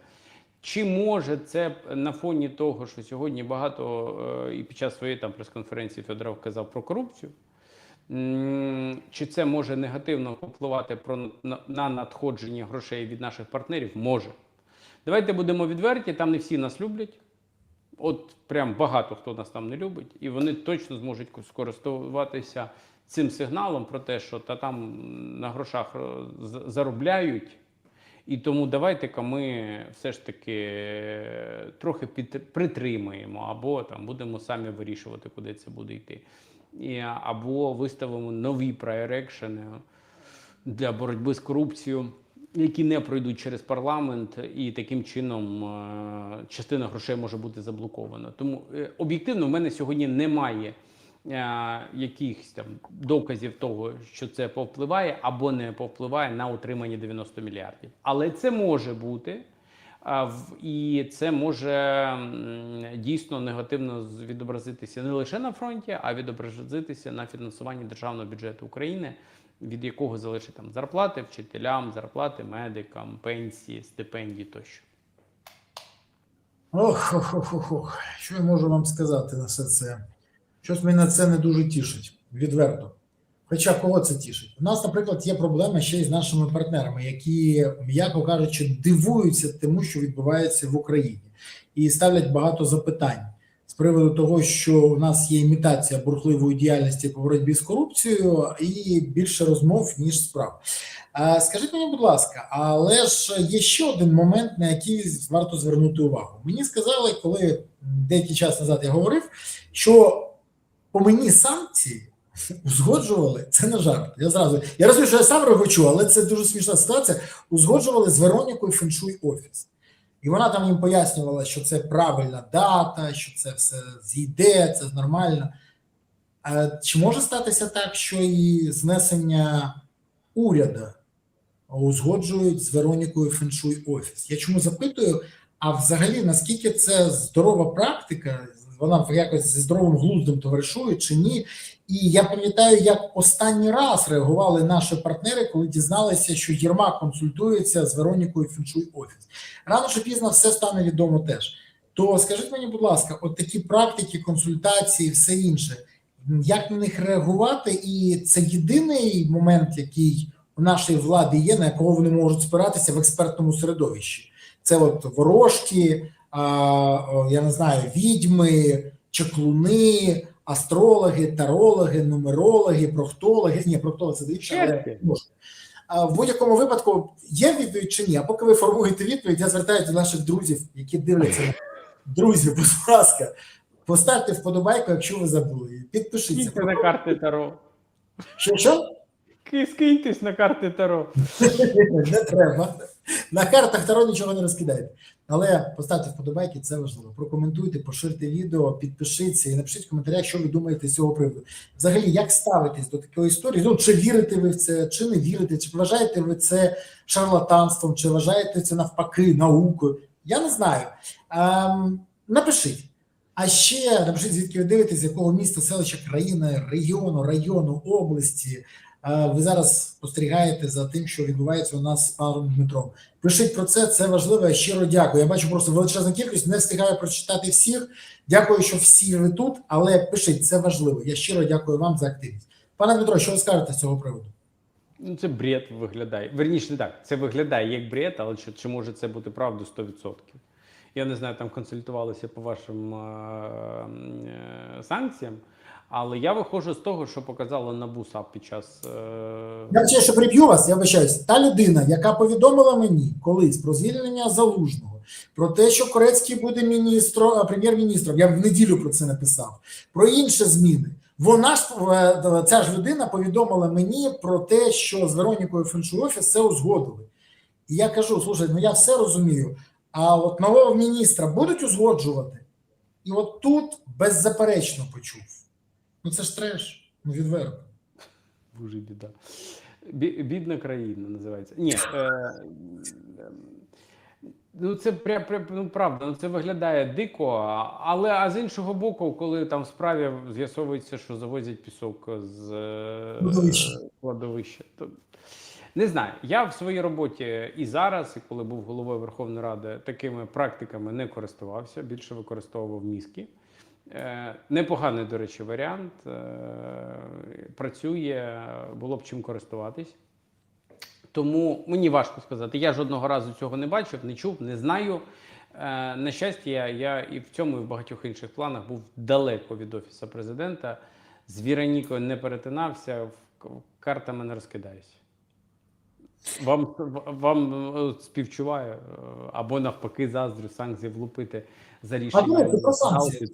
Чи може це на фоні того, що сьогодні багато і під час своєї прес-конференції Федоров казав про корупцію, чи це може негативно впливати на надходження грошей від наших партнерів? Може. Давайте будемо відверті, там не всі нас люблять. От прям багато хто нас там не любить, і вони точно зможуть скористуватися цим сигналом про те, що там на грошах заробляють, і тому давайте-ка ми все ж таки трохи притримаємо, або будемо самі вирішувати, куди це буде йти. Або виставимо нові проекшени для боротьби з корупцією, які не пройдуть через парламент, і таким чином частина грошей може бути заблокована. Тому об'єктивно в мене сьогодні немає якихось доказів того, що це повпливає або не повпливає на утримання 90 мільярдів. Але це може бути, і це може дійсно негативно відобразитися не лише на фронті, а відобразитися на фінансуванні державного бюджету України, від якого залежать зарплати вчителям, зарплати медикам, пенсії, стипендії тощо. Що я можу вам сказати на все це? Щось мене це не дуже тішить, відверто. Хоча кого це тішить? У нас, наприклад, є проблема ще й з нашими партнерами, які, м'яко кажучи, дивуються тому, що відбувається в Україні. І ставлять багато запитань з приводу того, що у нас є імітація бурхливої діяльності по боротьбі з корупцією і більше розмов, ніж справ. Скажіть мені, будь ласка, але ж є ще один момент, на який варто звернути увагу. Мені сказали, коли деякий час назад я говорив, що по мені санкції узгоджували, це не жарт. Я розумію, що я сам регочу, але це дуже смішна ситуація. Узгоджували з Веронікою феншуй офіс. І вона там їм пояснювала, що це правильна дата, що це все зійде, це нормально. А чи може статися так, що і знесення уряду узгоджують з Веронікою феншуй офіс? Я чому запитую, а взагалі, наскільки це здорова практика, вона якось зі здоровим глуздом товаришує чи ні? І я пам'ятаю, як останній раз реагували наші партнери, коли дізналися, що Єрмак консультується з Веронікою феншуй офіс. Рано чи пізно все стане відомо теж. То скажіть мені, будь ласка, от такі практики, консультації, все інше, як на них реагувати? І це єдиний момент, який у нашої влади є, на якого вони можуть спиратися в експертному середовищі. Це от ворожки, я не знаю, відьми, чаклуни, астрологи, тарологи, нумерологи, проктологи. Ні, проктологи це дивіться, але можна. В будь-якому випадку є відповідь чи ні? А поки ви формуєте відповідь, я звертаюся до наших друзів, які дивляться. Друзі, будь ласка, поставте вподобайку, якщо ви забули. Підпишіться. Скиньте на карти Таро. Що? Скиньтесь на карти Таро. Не треба. На картах Таро нічого не розкидайте. Але поставте вподобайки, це важливо. Прокоментуйте, поширте відео, підпишіться і напишіть в коментарях, що ви думаєте з цього приводу. Взагалі, як ставитесь до такої історії? Ну, чи вірите ви в це, чи не вірите, чи вважаєте ви це шарлатанством, чи вважаєте це навпаки наукою? Я не знаю. Напишіть. А ще напишіть, звідки ви дивитесь, з якого міста, селища, країни, району, області. Ви зараз спостерігаєте за тим, що відбувається у нас з паном Дмитром. Пишіть про це, це важливо, я щиро дякую. Я бачу просто величезну кількість, не встигаю прочитати всіх. Дякую, що всі ви тут, але пишіть, це важливо. Я щиро дякую вам за активність. Пане Дмитро, що ви скажете з цього приводу? Ну, це бред виглядає. Верніше, не так, це виглядає як бред, але чи може це бути правдою 100%? Я не знаю, там консультувалися по вашим санкціям, але я виходжу з того, що показала НАБУ САП під час... Я ще що приб'ю вас, я вибачаюсь. Та людина, яка повідомила мені колись про звільнення Залужного, про те, що Корецький буде прем'єр-міністром, я в неділю про це написав, про інші зміни. Вона ж, ця ж людина повідомила мені про те, що з Веронікою феншуй офіс все узгодили. І я кажу, слушай, ну я все розумію, а от нового міністра будуть узгоджувати? І от тут беззаперечно почув. Ну це ж треш, ну відверто. Боже, біда. Бідна країна називається. Ні, ну це ну, правда, ну це виглядає дико, але з іншого боку, коли там в справі з'ясовується, що завозять пісок з кладовища, то не знаю. Я в своїй роботі і зараз, і коли був головою Верховної Ради, такими практиками не користувався, більше використовував мізки. Непоганий, до речі, варіант. Працює, було б чим користуватись. Тому мені важко сказати. Я жодного разу цього не бачив, не чув, не знаю. На щастя, я і в цьому, і в багатьох інших планах був далеко від Офісу Президента. З Віронікою не перетинався, картами не розкидаюся. Вам співчуваю, або навпаки заздрю санкції влупити за рішення. А про санкції.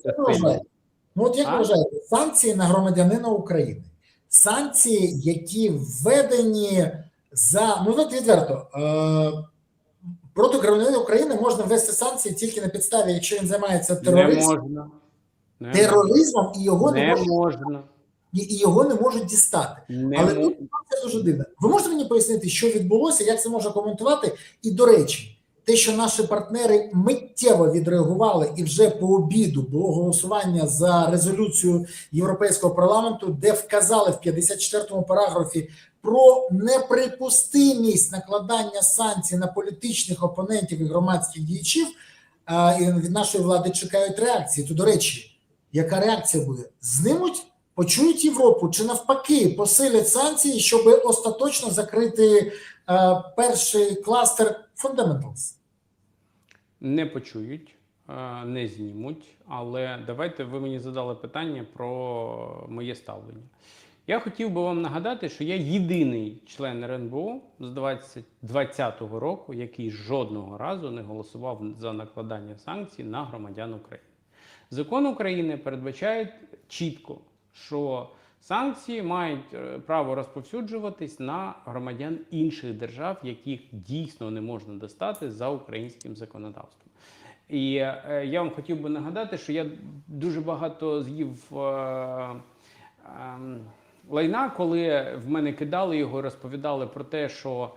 Ну от як ви вважаєте, санкції на громадянина України, санкції, які введені за, ну от відверто, проти громадянина України можна ввести санкції тільки на підставі, якщо він займається тероризмом, і його не можна. І його не можуть дістати. Але тут це дуже дивно. Ви можете мені пояснити, що відбулося, як це можна коментувати? І, до речі, те, що наші партнери миттєво відреагували, і вже по обіду було голосування за резолюцію Європейського парламенту, де вказали в 54-му параграфі про неприпустимість накладання санкцій на політичних опонентів і громадських діячів, і від нашої влади чекають реакції. То, до речі, яка реакція буде? Знимуть? Почують Європу чи навпаки посилять санкції, щоб остаточно закрити перший кластер Fundamentals? Не почують, не знімуть, але давайте ви мені задали питання про моє ставлення. Я хотів би вам нагадати, що я єдиний член РНБО з 2020 року, який жодного разу не голосував за накладання санкцій на громадян України. Закон України передбачає чітко, що Санкції мають право розповсюджуватись на громадян інших держав, яких дійсно не можна достати за українським законодавством. І я вам хотів би нагадати, що я дуже багато з'їв лайна, коли в мене кидали його, розповідали про те, що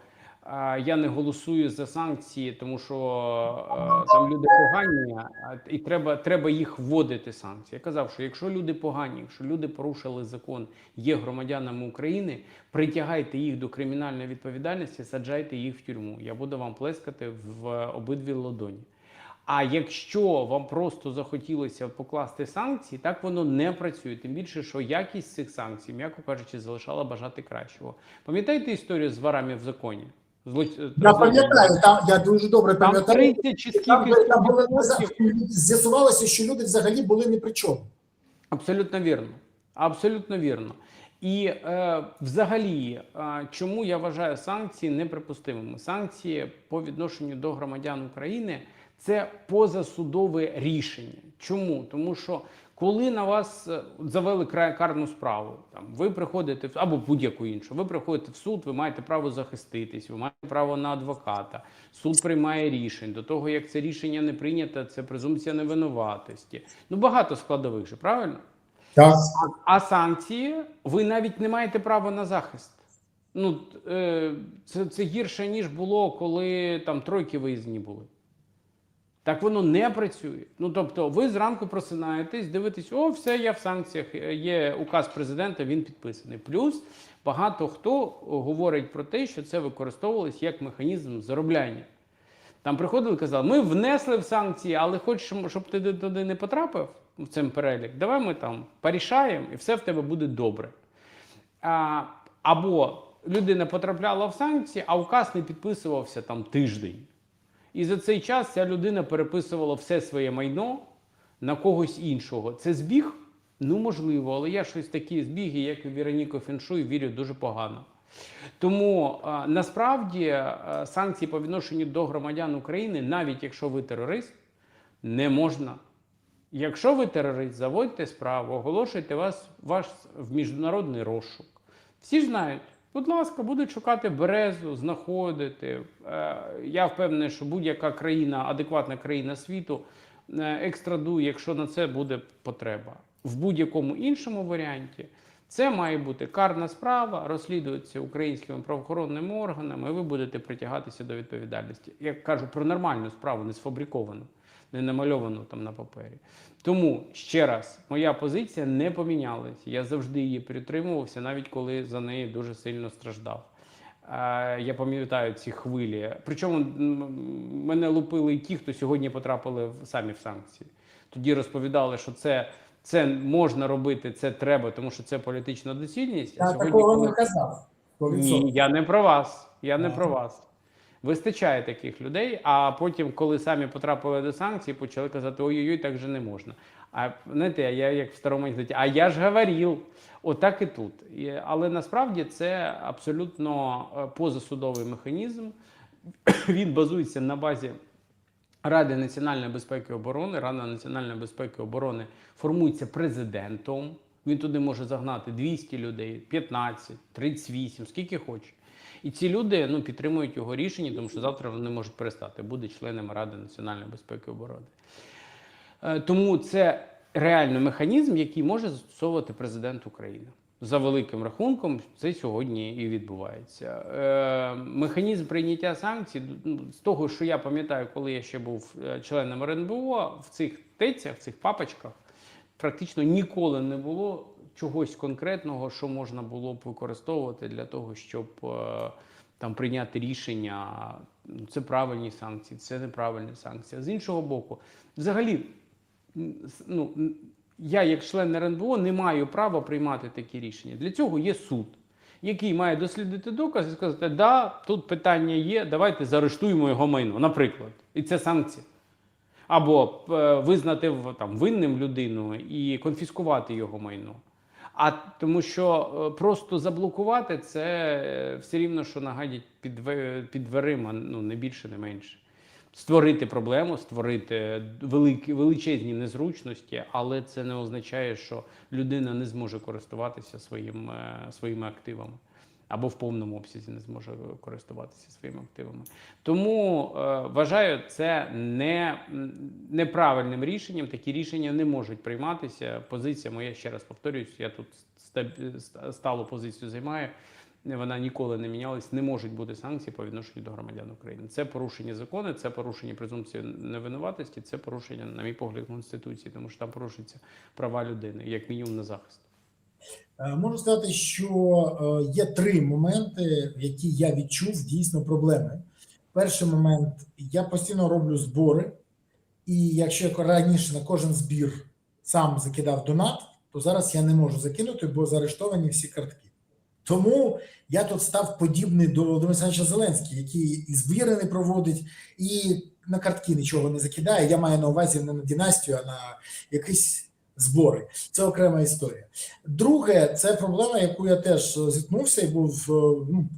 я не голосую за санкції, тому що там люди погані, і треба їх вводити санкції. Я казав, що якщо люди погані, якщо люди порушили закон, є громадянами України, притягайте їх до кримінальної відповідальності, саджайте їх в тюрму. Я буду вам плескати в обидві ладоні. А якщо вам просто захотілося покласти санкції, так воно не працює. Тим більше, що якість цих санкцій, м'яко кажучи, залишала бажати кращого. Пам'ятаєте історію з ворами в законі? Я пам'ятаю, я дуже добре там пам'ятаю. 30 чи скільки З'ясувалося, що люди взагалі були ні при чому. Абсолютно вірно. Абсолютно вірно. І взагалі, чому я вважаю санкції неприпустимими? Санкції по відношенню до громадян України – це позасудове рішення. Чому? Тому що коли на вас завели карну справу, там, ви приходите, або будь-яку іншу, ви приходите в суд, ви маєте право захиститись, ви маєте право на адвоката, суд приймає рішень, до того, як це рішення не прийнято, це презумпція невинуватості. Ну, багато складових же, правильно? Так. А санкції, ви навіть не маєте права на захист. Ну, це гірше, ніж було, коли там тройки виїзні були. Так воно не працює. Ну, тобто, ви зранку просинаєтесь, дивитесь, о, все, я в санкціях, є указ президента, він підписаний. Плюс багато хто говорить про те, що це використовувалось як механізм заробляння. Там приходили і казали, ми внесли в санкції, але хочемо, щоб ти туди не потрапив, в цей перелік, давай ми там порішаємо, і все в тебе буде добре. Або людина потрапляла в санкції, а указ не підписувався там тиждень. І за цей час ця людина переписувала все своє майно на когось іншого. Це збіг? Ну, можливо, але я щось такі збіги, як і Вероніка Феншуй, вірю дуже погано. Тому, насправді, санкції по відношенню до громадян України, навіть якщо ви терорист, не можна. Якщо ви терорист, заводьте справу, оголошуйте вас в міжнародний розшук. Всі ж знають. Будь ласка, будуть шукати Березу, знаходити. Я впевнений, що будь-яка країна, адекватна країна світу, екстрадує, якщо на це буде потреба. В будь-якому іншому варіанті це має бути карна справа, розслідується українськими правоохоронними органами, і ви будете притягатися до відповідальності. Я кажу про нормальну справу, не сфабриковану, не намальовану там на папері. Тому, ще раз, моя позиція не помінялась. Я завжди її підтримувався, навіть коли за неї дуже сильно страждав. Я пам'ятаю ці хвилі. Причому мене лупили і ті, хто сьогодні потрапили самі в санкції. Тоді розповідали, що це можна робити, це треба, тому що це політична доцільність. Я такого не казав. Ні, я не про вас. Я не про вас. Вистачає таких людей, а потім, коли самі потрапили до санкцій, почали казати, ой-ой-ой, так же не можна. А знаєте, я як в старому анекдоті, а я ж говорив. Отак і тут. Але насправді це абсолютно позасудовий механізм. Він базується на базі Ради національної безпеки і оборони. Рада національної безпеки і оборони формується президентом. Він туди може загнати 200 людей, 15, 38, скільки хоче. І ці люди підтримують його рішення, тому що завтра вони можуть перестати бути членами Ради національної безпеки і оборони. Тому це реально механізм, який може застосовувати президент України. За великим рахунком це сьогодні і відбувається. Механізм прийняття санкцій, з того, що я пам'ятаю, коли я ще був членом РНБО, в цих тецях, в цих папочках практично ніколи не було чогось конкретного, що можна було б використовувати для того, щоб там прийняти рішення, це правильні санкції, це неправильні санкції. З іншого боку, взагалі, я як член РНБО не маю права приймати такі рішення. Для цього є суд, який має дослідити докази і сказати, да, тут питання є, давайте заарештуємо його майно, наприклад. І це санкція. Або визнати там винним людину і конфіскувати його майно. А тому що просто заблокувати це все рівно, що нагадять під дверима, не більше, не менше. створити проблему, створити величезні незручності, але це не означає, що людина не зможе користуватися своїми активами або в повному обсязі не зможе користуватися своїми активами. Тому вважаю це неправильним рішенням. Такі рішення не можуть прийматися. Позиція моя, ще раз повторююсь, я тут сталу позицію займаю. Вона ніколи не мінялась, не можуть бути санкції по відношенню до громадян України. Це порушення закону, це порушення презумпції невинуватості, це порушення, на мій погляд, Конституції, тому що там порушуються права людини, як мінімум на захист. Можу сказати, що є 3 моменти, в які я відчув дійсно проблеми. Перший момент, я постійно роблю збори, і якщо я раніше на кожен збір сам закидав донат, то зараз я не можу закинути, бо заарештовані всі картки. Тому я тут став подібний до Володимира Олександровича Зеленського, який і збіри не проводить, і на картки нічого не закидає. Я маю на увазі не на династію, а на якісь збори. Це окрема історія. Друге, це проблема, яку я теж зіткнувся і був,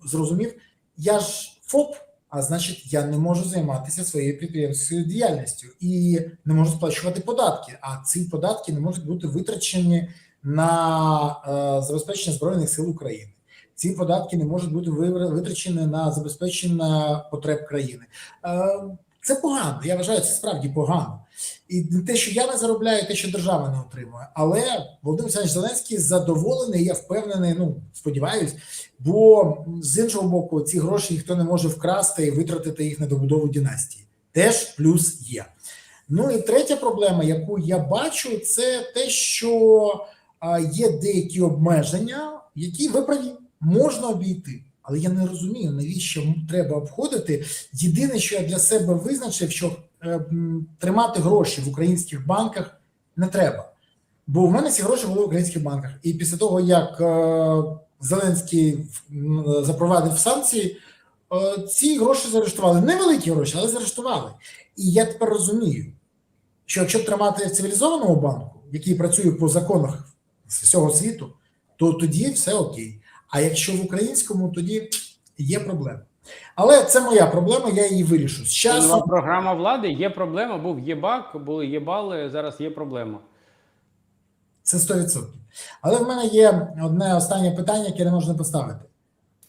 зрозумів. Я ж ФОП, а значить, я не можу займатися своєю підприємницькою діяльністю і не можу сплачувати податки. А ці податки не можуть бути витрачені на забезпечення Збройних сил України. Ці податки не можуть бути витрачені на забезпечення потреб країни. Це погано, я вважаю, це справді погано. І те, що я не заробляю, те, що держава не отримує. Але Володимир Олександрович Зеленський задоволений, я впевнений, сподіваюсь, бо з іншого боку, ці гроші ніхто не може вкрасти і витратити їх на добудову династії. Теж плюс є. Ну і третя проблема, яку я бачу, це те, що є деякі обмеження, які, ви праві, можна обійти. Але я не розумію, навіщо треба обходити. Єдине, що я для себе визначив, що тримати гроші в українських банках не треба. Бо в мене ці гроші були в українських банках. І після того, як Зеленський запровадив санкції, ці гроші заарештували. Невеликі гроші, але заарештували. І я тепер розумію, що якщо тримати в цивілізованому банку, який працює по законах з всього світу, то тоді все окей. А якщо в українському, тоді є проблема. Але це моя проблема, я її вирішу. З часом... Нова програма влади, є проблема, був єбак, були єбали, зараз є проблема. Це 100%. Але в мене є одне останнє питання, яке не можна поставити.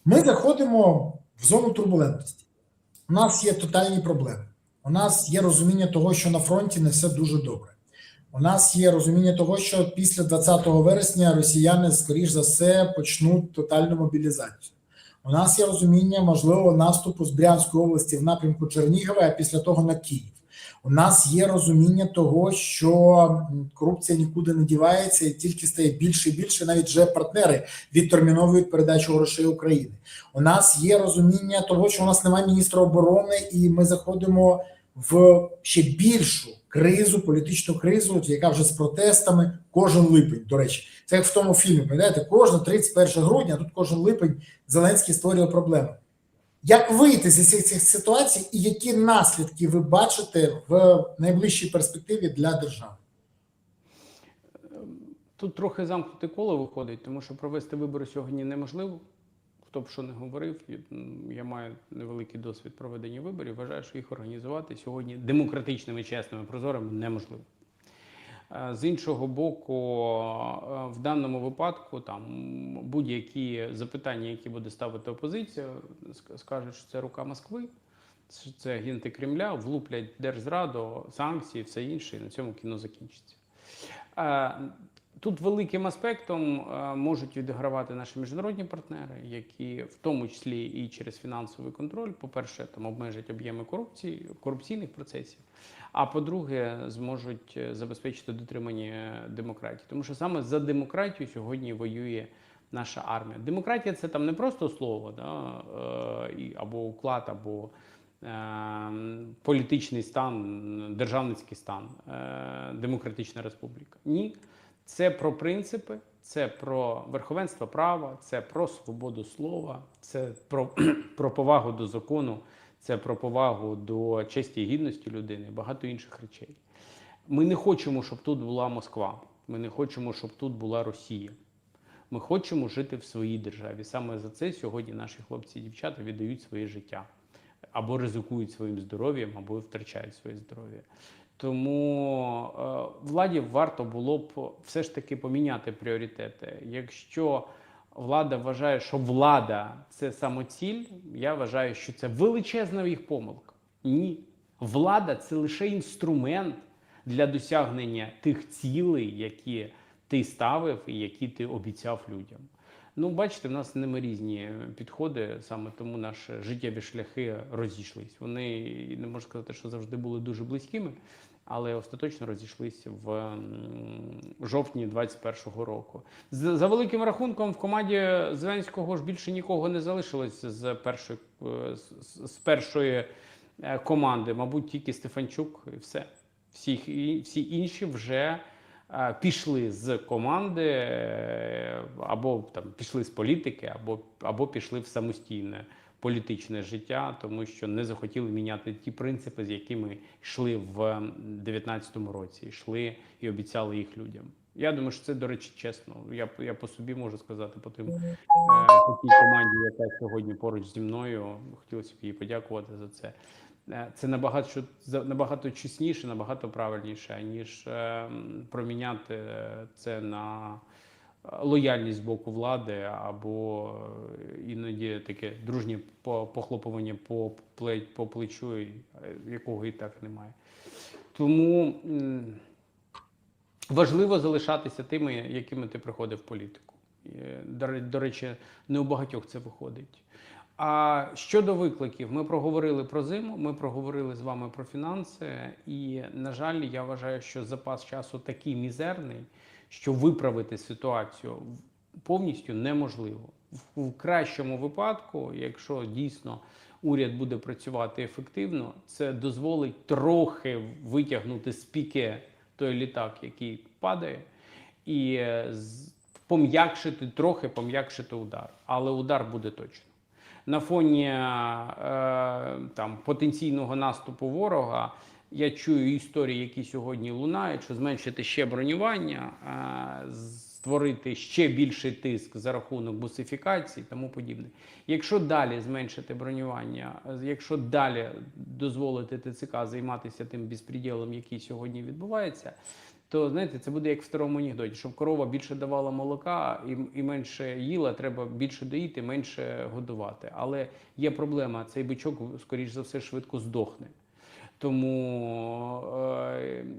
Ми заходимо в зону турбулентності. У нас є тотальні проблеми. У нас є розуміння того, що на фронті не все дуже добре. У нас є розуміння того, що після 20 вересня росіяни, скоріш за все, почнуть тотальну мобілізацію. У нас є розуміння можливого наступу з Брянської області в напрямку Чернігова, а після того на Київ. У нас є розуміння того, що корупція нікуди не дівається і тільки стає більше і більше, навіть вже партнери відтерміновують передачу грошей України. У нас є розуміння того, що у нас немає міністра оборони і ми заходимо в ще більшу кризу, політичну кризу, яка вже з протестами кожен липень, до речі. Це як в тому фільмі, пам'ятаєте, кожен 31 грудня, а тут кожен липень Зеленський створює проблеми. Як вийти з цих ситуацій і які наслідки ви бачите в найближчій перспективі для держави? Тут трохи замкнуте коло виходить, тому що провести вибори сьогодні неможливо. Хто б що не говорив, я маю невеликий досвід проведення виборів, вважаю, що їх організувати сьогодні демократичними, чесними, прозорими неможливо. З іншого боку, в даному випадку там будь-які запитання, які буде ставити опозиція, скажуть, що це рука Москви, що це агенти Кремля, влуплять держзраду, санкції, все інше, і на цьому кіно закінчиться. Тут великим аспектом можуть відігравати наші міжнародні партнери, які в тому числі і через фінансовий контроль, по-перше, там обмежать об'єми корупційних процесів, а по-друге, зможуть забезпечити дотримання демократії. Тому що саме за демократію сьогодні воює наша армія. Демократія – це там не просто слово, да, або уклад, або політичний стан, державницький стан, демократична республіка. Ні. Це про принципи, це про верховенство права, це про свободу слова, це про повагу до закону, це про повагу до честі і гідності людини, багато інших речей. Ми не хочемо, щоб тут була Москва, ми не хочемо, щоб тут була Росія. Ми хочемо жити в своїй державі. Саме за це сьогодні наші хлопці і дівчата віддають своє життя. або ризикують своїм здоров'ям, або втрачають своє здоров'я. Тому владі варто було б все ж таки поміняти пріоритети. Якщо влада вважає, що влада – це самоціль, я вважаю, що це величезна їх помилка. Ні. Влада – це лише інструмент для досягнення тих цілей, які ти ставив і які ти обіцяв людям. Ну, бачите, в нас з ними різні підходи, саме тому наші життєві шляхи розійшлись. Вони, не можу сказати, що завжди були дуже близькими, але остаточно розійшлися в жовтні 2021 року. За великим рахунком, в команді Зеленського ж більше нікого не залишилось з першої команди. Мабуть, тільки Стефанчук і все. Всі інші вже пішли з команди, або там пішли з політики, або пішли в самостійне політичне життя, тому що не захотіли міняти ті принципи, з якими йшли в 2019 році, йшли і обіцяли їх людям. Я думаю, що це, до речі, чесно. Я по собі можу сказати, по тій команді, яка сьогодні поруч зі мною, хотілося б їй подякувати за це. Це набагато чесніше, набагато правильніше, ніж проміняти це на лояльність з боку влади або іноді таке дружнє похлопування по плечу, якого і так немає. Тому важливо залишатися тими, якими ти приходив в політику. До речі, не у багатьох це виходить. А щодо викликів, ми проговорили про зиму, ми проговорили з вами про фінанси, і, на жаль, я вважаю, що запас часу такий мізерний, що виправити ситуацію повністю неможливо. В кращому випадку, якщо дійсно уряд буде працювати ефективно, це дозволить трохи витягнути з піке той літак, який падає, і трохи пом'якшити удар. Але удар буде точно. На фоні потенційного наступу ворога я чую історії, які сьогодні лунають, що зменшити ще бронювання, створити ще більший тиск за рахунок бусифікації і тому подібне. Якщо далі зменшити бронювання, якщо далі дозволити ТЦК займатися тим безпреділом, який сьогодні відбувається, то, знаєте, це буде як в старому анекдоті, щоб корова більше давала молока і менше їла, треба більше доїти, менше годувати. Але є проблема, цей бичок, скоріш за все, швидко здохне. Тому,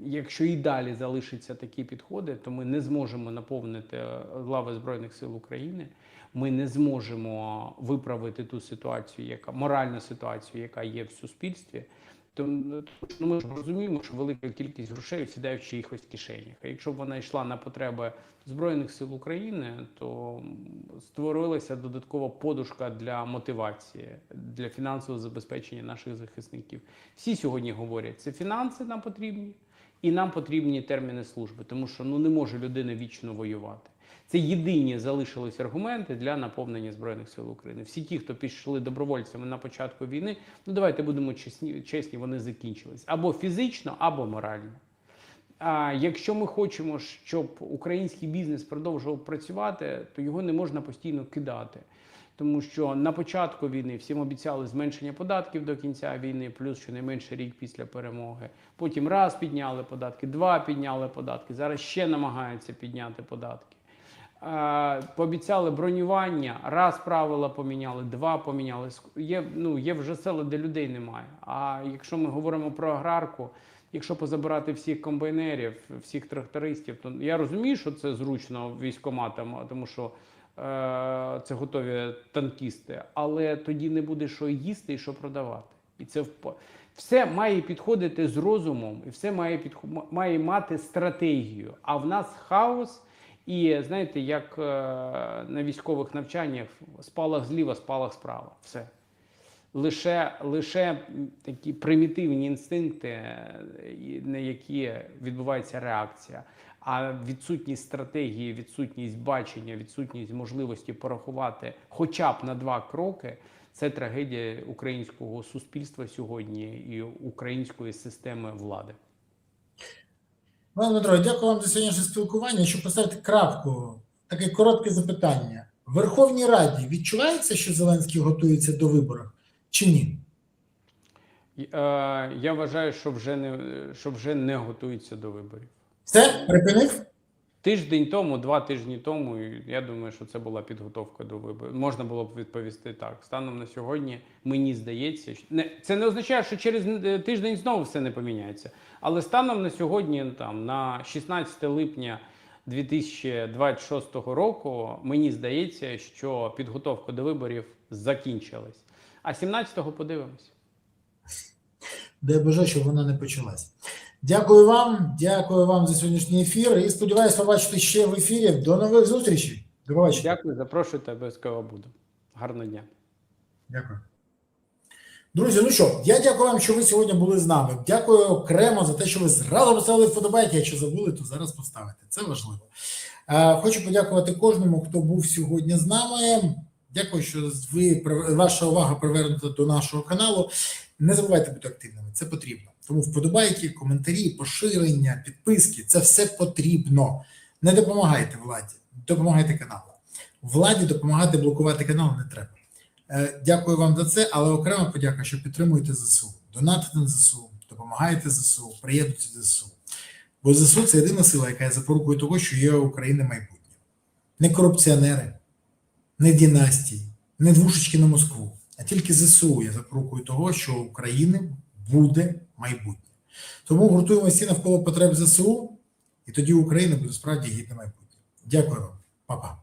якщо і далі залишаться такі підходи, то ми не зможемо наповнити лави Збройних сил України, ми не зможемо виправити ту ситуацію, моральну ситуацію, яка є в суспільстві. Тому ми ж розуміємо, що велика кількість грошей сідає в чиїхось кишенях. А якщо б вона йшла на потреби Збройних сил України, то створилася додаткова подушка для мотивації, для фінансового забезпечення наших захисників. Всі сьогодні говорять, це фінанси нам потрібні, і нам потрібні терміни служби, тому що не може людина вічно воювати. Це єдині залишились аргументи для наповнення Збройних сил України. Всі ті, хто пішли добровольцями на початку війни, давайте будемо чесні, вони закінчились. Або фізично, або морально. А якщо ми хочемо, щоб український бізнес продовжував працювати, то його не можна постійно кидати. Тому що на початку війни всім обіцяли зменшення податків до кінця війни, плюс щонайменше рік після перемоги. Потім раз підняли податки, два підняли податки, зараз ще намагаються підняти податки. Пообіцяли бронювання, раз правила поміняли, два поміняли. Є вже села, де людей немає. А якщо ми говоримо про аграрку, якщо позабирати всіх комбайнерів, всіх трактористів, то я розумію, що це зручно військкоматам, тому що це готові танкісти, але тоді не буде що їсти і що продавати. І це все має підходити з розумом, і все має мати стратегію. А в нас хаос. І, знаєте, як на військових навчаннях, спалах зліва, спалах справа. Все. Лише такі примітивні інстинкти, на які відбувається реакція. А відсутність стратегії, відсутність бачення, відсутність можливості порахувати хоча б на 2 кроки – це трагедія українського суспільства сьогодні і української системи влади. Пане Дмитро, дякую вам за сьогоднішнє спілкування. Щоб поставити крапку, таке коротке запитання. В Верховній Раді відчувається, що Зеленський готується до виборів чи ні? Я вважаю, що вже не готуються до виборів. Все, припинив? Тиждень тому, 2 тижні тому, і я думаю, що це була підготовка до виборів. Можна було б відповісти так. Станом на сьогодні, мені здається, це не означає, що через тиждень знову все не поміняється. Але станом на сьогодні, там, на 16 липня 2026 року, мені здається, що підготовка до виборів закінчилась. А 17-го подивимось. Дай Боже, щоб вона не почалась. Дякую вам за сьогоднішній ефір і сподіваюся побачити ще в ефірі. До нових зустрічей. До побачення. Дякую, запрошуйте, обов'язково буду. Гарного дня. Дякую. Друзі, ну що, я дякую вам, що ви сьогодні були з нами. Дякую окремо за те, що ви зразу поставили вподобайки. Якщо забули, то зараз поставите. Це важливо. Хочу подякувати кожному, хто був сьогодні з нами. Дякую, що ваша увага привернута до нашого каналу. Не забувайте бути активними, це потрібно. Тому вподобайки, коментарі, поширення, підписки – це все потрібно. Не допомагайте владі, допомагайте каналу. Владі допомагати блокувати канал не треба. Дякую вам за це, але окрема подяка, що підтримуєте ЗСУ. Донатите на ЗСУ, допомагаєте ЗСУ, приєднуйтесь до ЗСУ. Бо ЗСУ – це єдина сила, яка є запорукою того, що є у України майбутнє. Не корупціонери, не династії, не двушечки на Москву, а тільки ЗСУ є запорукою того, що у України буде майбутнє. Тому гуртуємося всі навколо потреб ЗСУ, і тоді Україна буде справді гідне майбутнє. Дякую вам. Па-па.